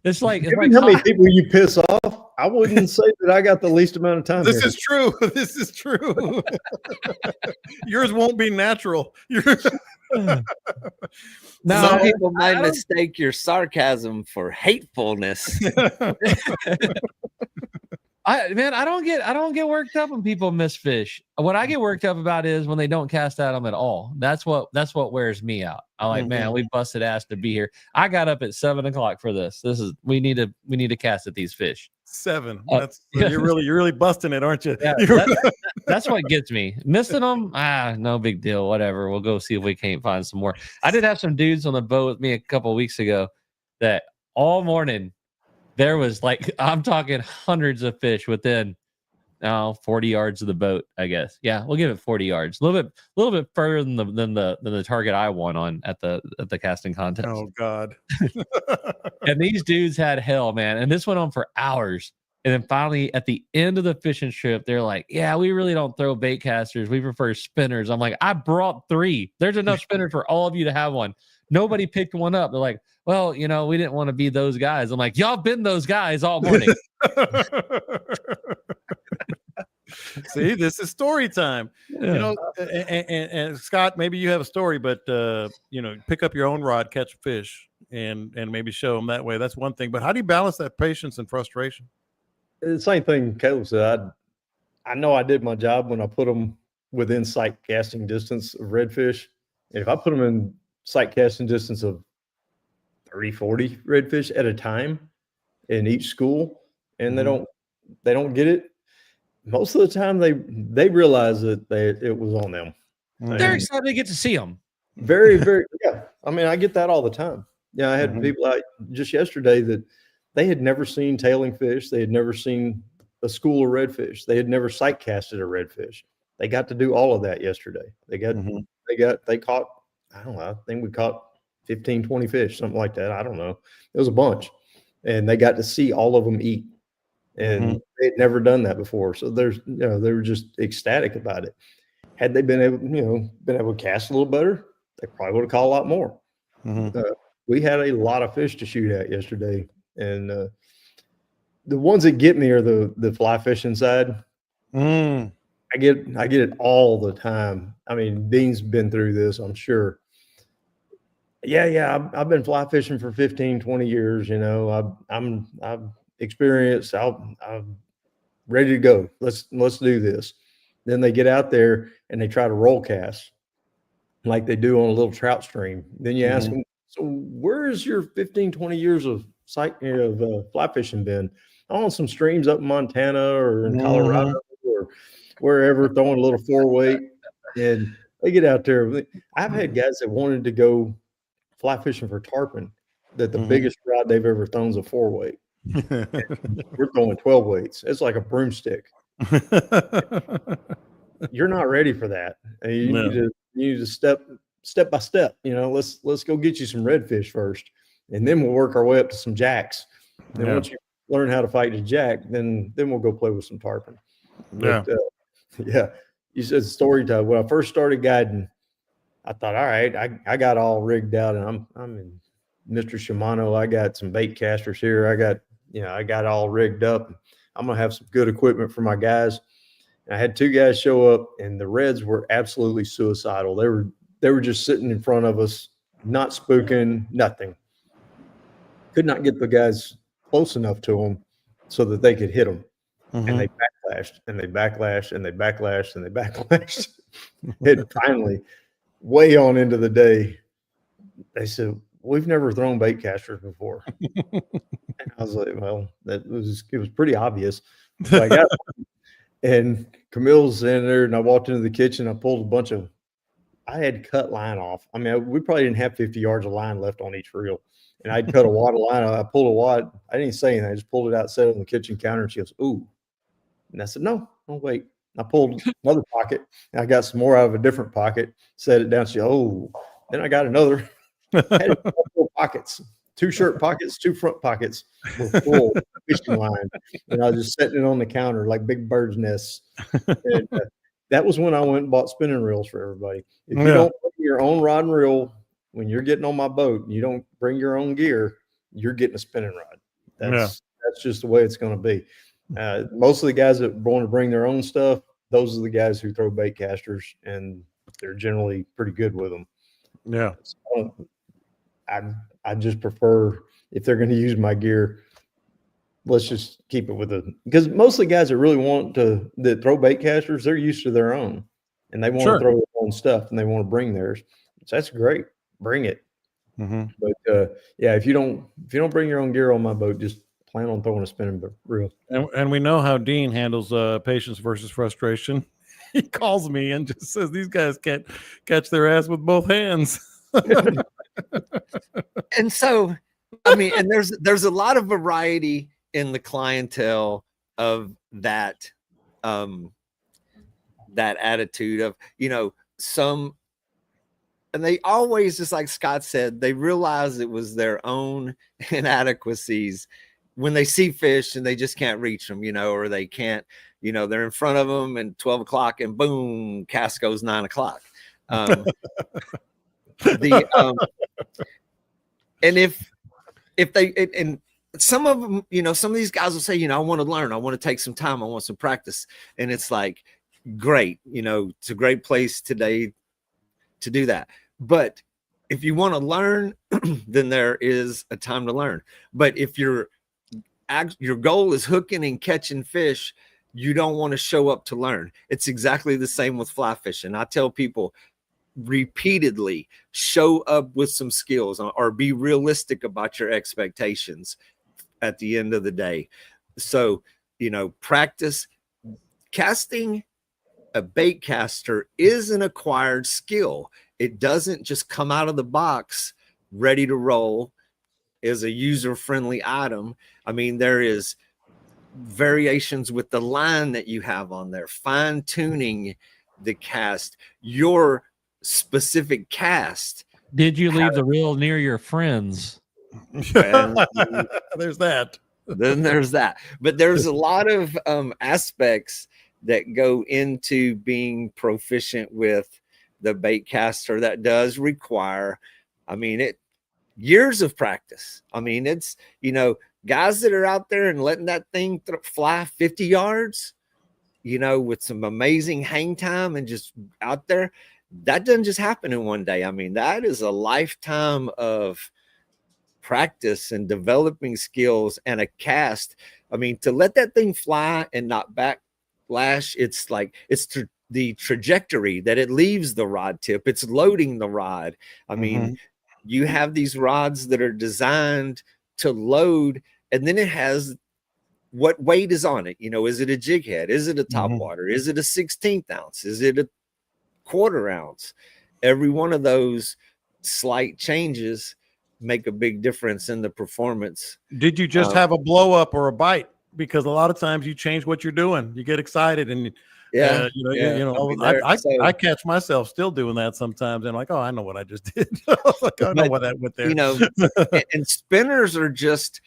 it's like how many people you piss off. I wouldn't say that I got the least amount of time. This is true. This is true. Yours won't be natural. Some people might mistake your sarcasm for hatefulness. I don't get worked up when people miss fish. What I get worked up about is when they don't cast at them at all. That's what wears me out. I'm like, man, we busted ass to be here. I got up at 7 o'clock for this. We need to cast at these fish. 7. You're really busting it, aren't you? Yeah, that's what gets me. Missing them, no big deal. Whatever. We'll go see if we can't find some more. I did have some dudes on the boat with me a couple of weeks ago that all morning there was, like, I'm talking hundreds of fish within 40 yards of the boat, I guess. Yeah, we'll give it 40 yards. A little bit further than the target I won on at the casting contest. Oh God. And these dudes had hell, man. And this went on for hours. And then finally at the end of the fishing trip, they're like, yeah, we really don't throw bait casters. We prefer spinners. I'm like, I brought 3. There's enough spinners for all of you to have one. Nobody picked one up. They're like, well, we didn't want to be those guys. I'm like, y'all been those guys all morning. See, this is story time. Yeah. And Scott, maybe you have a story, but pick up your own rod, catch a fish, and maybe show them that way. That's one thing. But how do you balance that patience and frustration? The same thing Caleb said. I know I did my job when I put them within sight casting distance of redfish. And if I put them in sight casting distance of 30, 40 redfish at a time in each school, and they don't get it, most of the time they realize that it was on them. They're excited to get to see them. Very, very, yeah. I mean, I get that all the time. Yeah, I had people out just yesterday that they had never seen tailing fish. They had never seen a school of redfish. They had never sight casted a redfish. They got to do all of that yesterday. They caught, I don't know, I think we caught 15, 20 fish, something like that. I don't know. It was a bunch. And they got to see all of them eat. And they'd never done that before. So they were just ecstatic about it. Had they been able to cast a little better, they probably would have caught a lot more. We had a lot of fish to shoot at yesterday. And the ones that get me are the fly fishing side. I get it all the time. I mean, Dean's been through this, I'm sure. Yeah. I've been fly fishing for 15, 20 years. I've experienced. ready to go. Let's do this. Then they get out there and they try to roll cast like they do on a little trout stream. Then you ask them, so where's your 15, 20 years of fly fishing been? On some streams up in Montana or in Colorado or wherever, throwing a little 4-weight. And they get out there. I've had guys that wanted to go fly fishing for tarpon, that the biggest rod they've ever thrown is a 4-weight. We're throwing 12 weights. It's like a broomstick. You're not ready for that. You need to step by step. Let's go get you some redfish first, and then we'll work our way up to some jacks. And once you learn how to fight the jack, then we'll go play with some tarpon. But, you said story time. When I first started guiding, I thought, all right, I got all rigged out, and I'm in Mr. Shimano. I got some bait casters here. I got all rigged up. I'm gonna have some good equipment for my guys. And I had 2 guys show up, and the reds were absolutely suicidal. They were just sitting in front of us, not spooking, nothing. Could not get the guys close enough to them so that they could hit them. And they backlashed, and they backlashed, and they backlashed, and they backlashed. And finally, way on into the day, they said, we've never thrown bait casters before. And I was like, well, it was pretty obvious. So I got and Camille's in there, and I walked into the kitchen. I pulled I had cut line off. I mean, we probably didn't have 50 yards of line left on each reel. And I'd cut a wad of line. I pulled a wad. I didn't say anything. I just pulled it out, set it on the kitchen counter, and she goes, ooh. And I said, no, wait. I pulled another pocket, and I got some more out of a different pocket, set it down. She goes, oh. Then I got another. I had 4 pockets, 2 shirt pockets, 2 front pockets were full of fishing line. And I was just setting it on the counter like big bird's nests. And that was when I went and bought spinning reels for everybody. If you don't bring your own rod and reel when you're getting on my boat, and you don't bring your own gear, you're getting a spinning rod. That's just the way it's going to be. Most of the guys that want to bring their own stuff, those are the guys who throw bait casters, and they're generally pretty good with them. Yeah. So I just prefer, if they're going to use my gear, let's just keep it with because most of the guys that really that throw bait casters, they're used to their own, and they want to throw their own stuff, and they want to bring theirs. So that's great. Bring it. But if you don't bring your own gear on my boat, just plan on throwing a spinning reel. And we know how Dean handles patience versus frustration. He calls me and just says these guys can't catch their ass with both hands. And so, I mean, and there's a lot of variety in the clientele of that attitude of, some, and they always, just like Scott said, they realize it was their own inadequacies when they see fish and they just can't reach them, or they can't, they're in front of them and 12 o'clock and boom, cast goes 9 o'clock. And if they, and some of them, some of these guys will say, I want to learn, I want to take some time, I want some practice. And it's like, great, it's a great place today to do that. But if you want to learn, then there is a time to learn. But if your goal is hooking and catching fish, you don't want to show up to learn. It's exactly the same with fly fishing. I tell people repeatedly, show up with some skills, or be realistic about your expectations at the end of the day. So, practice. Casting a bait caster is an acquired skill. It doesn't just come out of the box ready to roll as a user-friendly item. I mean, there is variations with the line that you have on there, fine-tuning the cast, your specific cast. Did you leave the reel near your friends? There's that. Then there's that. But there's a lot of aspects that go into being proficient with the bait caster that does require, years of practice. It's, guys that are out there and letting that thing fly 50 yards, with some amazing hang time and just out there, that doesn't just happen in one day. That is a lifetime of practice and developing skills and a cast. I mean, to let that thing fly and not backlash, it's like the trajectory that it leaves the rod tip. It's loading the rod. I mean, you have these rods that are designed to load, and then it has what weight is on it. You know, is it a jig head? Is it a top water? Is it a 16th ounce? Is it a quarter ounce? Every one of those slight changes make a big difference in the performance. Did you just have a blow up or a bite? Because a lot of times you change what you're doing. You get excited and I catch myself still doing that sometimes. And like, oh, I know what I just did. Like, I know what that went there. You know, and spinners are just,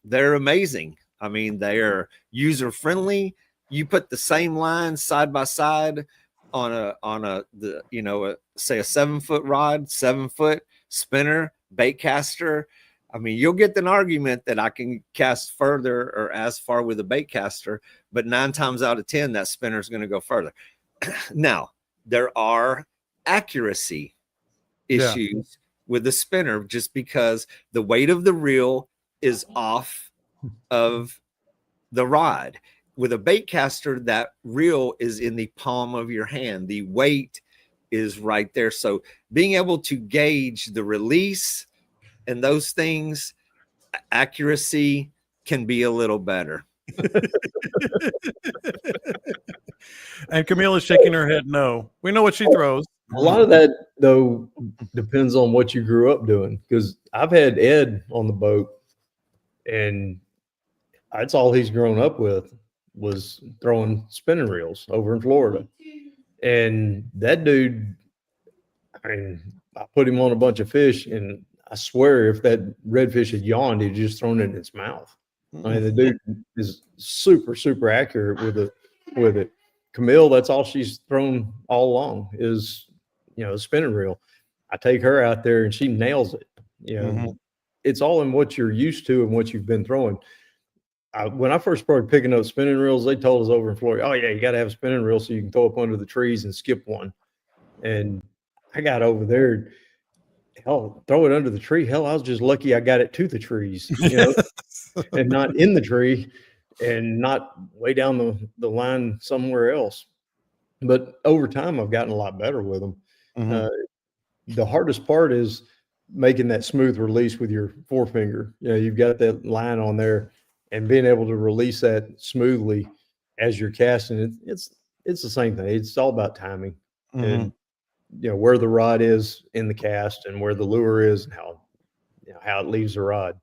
they're amazing. I mean, they are user friendly. You put the same line side by side on a say a 7-foot rod, 7-foot spinner, bait caster. I mean, you'll get an argument that I can cast further or as far with a bait caster, but 9 times out of 10, that spinner is going to go further. Now, there are accuracy issues with the spinner just because the weight of the reel is off of the rod. With a bait caster, that reel is in the palm of your hand. The weight is right there. So being able to gauge the release and those things, accuracy can be a little better. And Camille is shaking her head no. We know what she throws. A lot of that, though, depends on what you grew up doing. Because I've had Ed on the boat, and that's all he's grown up with was throwing spinning reels over in Florida. And that dude, I mean, I put him on a bunch of fish, and I swear if that redfish had yawned, he'd just thrown it in its mouth. I mean, the dude is super, super accurate with it. Camille, that's all she's thrown all along is, the spinning reel. I take her out there and she nails it. It's all in what you're used to and what you've been throwing. When I first started picking up spinning reels, they told us over in Florida, oh yeah, you got to have a spinning reel so you can throw up under the trees and skip one. And I got over there, hell, throw it under the tree. Hell, I was just lucky I got it to the trees, and not in the tree and not way down the line somewhere else. But over time, I've gotten a lot better with them. The hardest part is making that smooth release with your forefinger. You've got that line on there, and being able to release that smoothly as you're casting. It's the same thing. It's all about timing and where the rod is in the cast and where the lure is and how it leaves the rod.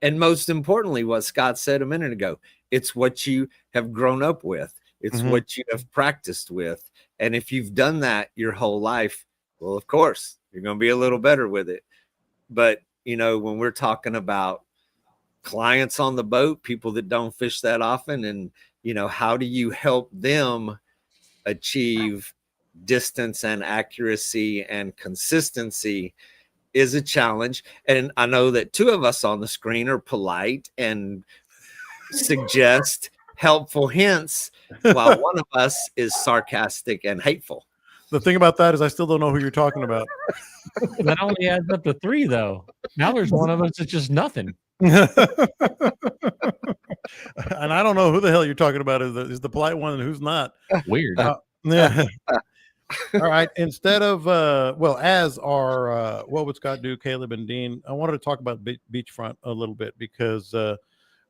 And most importantly, what Scott said a minute ago, it's what you have grown up with. It's what you have practiced with. And if you've done that your whole life, well, of course, you're going to be a little better with it. But, when we're talking about clients on the boat, people that don't fish that often, and, how do you help them achieve distance and accuracy and consistency is a challenge. And I know that 2 of us on the screen are polite and suggest helpful hints, while one of us is sarcastic and hateful. The thing about that is I still don't know who you're talking about. That only adds up to 3, though. Now there's one of us that's just nothing. And I don't know who the hell you're talking about. Is the polite one and who's not? Weird. Yeah. All right. Instead of as our what would Scott do, Caleb and Dean, I wanted to talk about beachfront a little bit because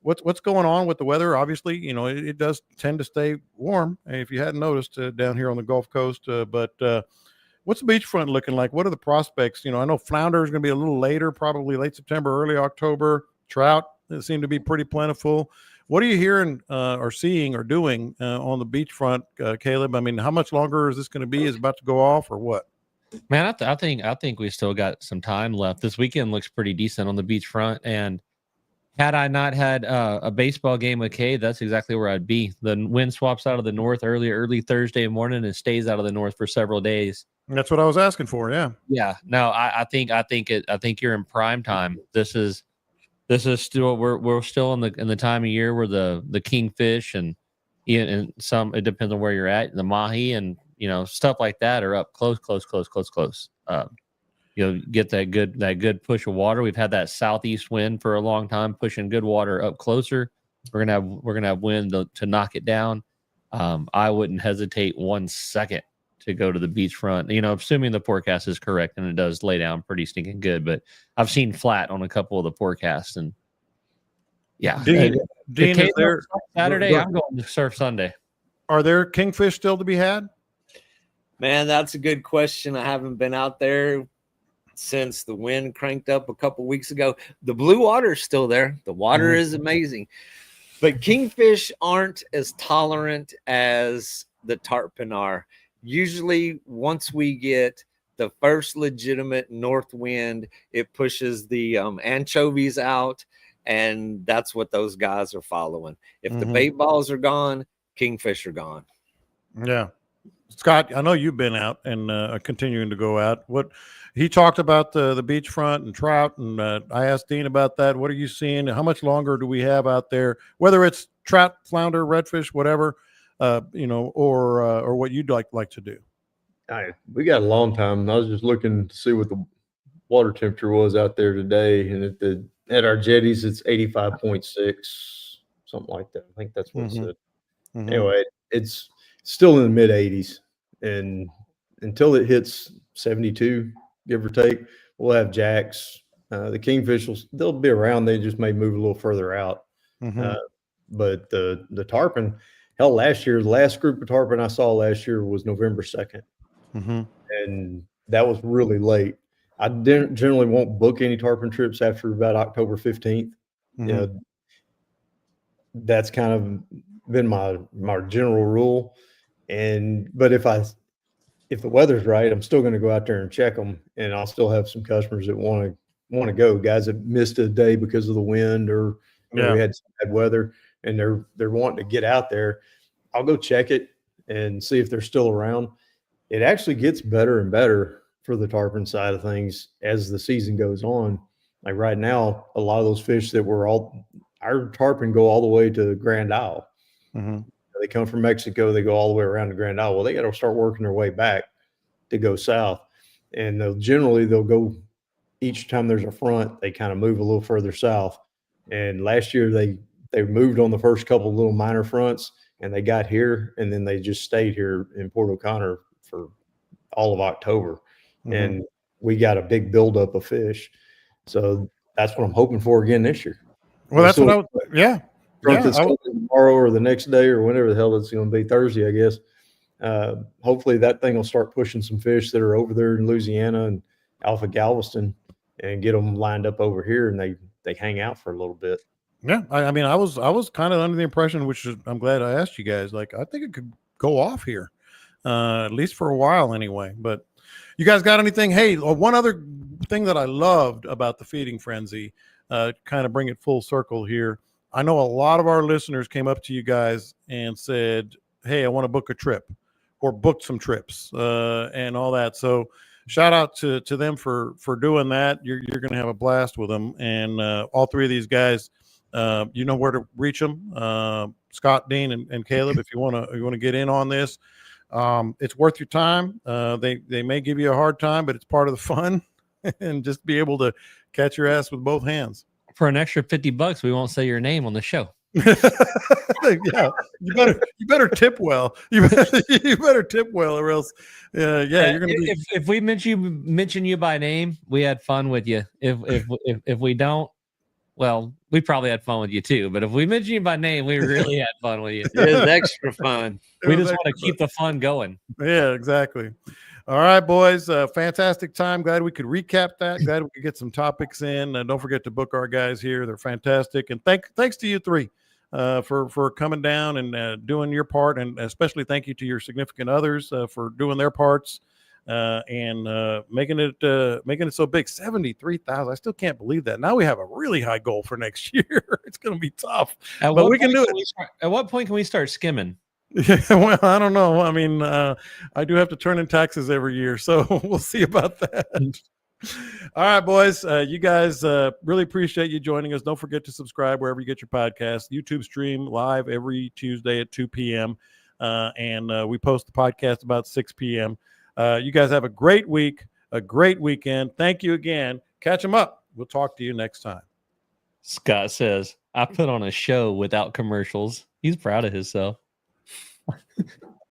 what's going on with the weather. Obviously, it does tend to stay warm. If you hadn't noticed down here on the Gulf Coast, but what's the beachfront looking like? What are the prospects? I know flounder is going to be a little later, probably late September, early October. Trout seem to be pretty plentiful. What are you hearing or seeing or doing on the beachfront, Caleb? I mean, how much longer is this going to be? Is it about to go off or what? Man, I think we still got some time left. This weekend looks pretty decent on the beachfront, and had I not had a baseball game with Kay, that's exactly where I'd be. The wind swaps out of the north early Thursday morning and stays out of the north for several days. That's what I was asking for. Yeah. Yeah. No, I think you're in prime time. This is still we're still in the time of year where the kingfish and some, it depends on where you're at, the mahi and stuff like that are up close. Get that good push of water. We've had that southeast wind for a long time, pushing good water up closer. we're gonna have wind to knock it down. I wouldn't hesitate 1 second to go to the beachfront, assuming the forecast is correct, and it does lay down pretty stinking good. But I've seen flat on a couple of the forecasts, and yeah. Dean, is there Saturday? I'm going to surf Sunday. Are there kingfish still to be had? Man, that's a good question. I haven't been out there since the wind cranked up a couple weeks ago. The blue water is still there. The water is amazing. But kingfish aren't as tolerant as the tarpon are. Usually, once we get the first legitimate north wind, it pushes the anchovies out, and that's what those guys are following. If the bait balls are gone, kingfish are gone. Yeah. Scott, I know you've been out and continuing to go out. What he talked about the beachfront and trout, and I asked Dean about that. What are you seeing? How much longer do we have out there? Whether it's trout, flounder, redfish, whatever, or what you'd like to do. We got a long time. I was just looking to see what the water temperature was out there today, and at our jetties, it's 85.6, something like that. I think that's what it said. Anyway, it's still in the mid 80s, and until it hits 72, give or take, we'll have jacks. The kingfish they'll be around. They just may move a little further out. But the tarpon, hell, the last group of tarpon I saw last year was November 2nd, and that was really late. I generally won't book any tarpon trips after about October 15th. That's kind of been my general rule. But if the weather's right, I'm still going to go out there and check them, and I'll still have some customers that want to go. Guys that missed a day because of the wind or we had some bad weather, and they're wanting to get out there. I'll go check it and see if they're still around. It actually gets better and better for the tarpon side of things as the season goes on. Like right now, a lot of those fish that our tarpon go all the way to Grand Isle. They come from Mexico, they go all the way around to Grand Isle. Well, they got to start working their way back to go south. And they'll go each time there's a front, they kind of move a little further south. And last year they moved on the first couple little minor fronts, and they got here, and then they just stayed here in Port O'Connor for all of October. And we got a big buildup of fish. So that's what I'm hoping for again this year. Well, that's what tomorrow or the next day or whenever the hell it's going to be, Thursday, I guess. Hopefully that thing will start pushing some fish that are over there in Louisiana and Alpha Galveston and get them lined up over here, and they hang out for a little bit. Yeah, I mean, I was kind of under the impression, which is, I'm glad I asked you guys. Like, I think it could go off here, at least for a while anyway. But you guys got anything? Hey, one other thing that I loved about the feeding frenzy, kind of bring it full circle here. I know a lot of our listeners came up to you guys and said, "Hey, I want to book a trip," or booked some trips and all that. So shout out to them for doing that. You're going to have a blast with them. And all three of these guys, you know where to reach them. Scott, Dean, and Caleb, if you want to get in on this. It's worth your time. They may give you a hard time, but it's part of the fun. And just be able to catch your ass with both hands. For an extra $50, we won't say your name on the show. Yeah, you better tip well. You better tip well, or else, you're gonna be. If we mention you by name, we had fun with you. If we don't, well, we probably had fun with you too. But if we mention you by name, we really had fun with you. It was extra fun. We just want to keep the fun going. Yeah, exactly. All right, boys. Fantastic time. Glad we could recap that. Glad we could get some topics in. Don't forget to book our guys here. They're fantastic. And thanks to you three for coming down and doing your part. And especially thank you to your significant others for doing their parts and making it so big. 73,000. I still can't believe that. Now we have a really high goal for next year. It's going to be tough. But we can do it. At what point can we start skimming? Yeah, well, I don't know. I mean, I do have to turn in taxes every year, so we'll see about that. All right, boys. You guys really appreciate you joining us. Don't forget to subscribe wherever you get your podcast. YouTube stream live every Tuesday at 2 p.m. And we post the podcast about 6 p.m. You guys have a great week, a great weekend. Thank you again. Catch them up. We'll talk to you next time. Scott says, I put on a show without commercials. He's proud of himself.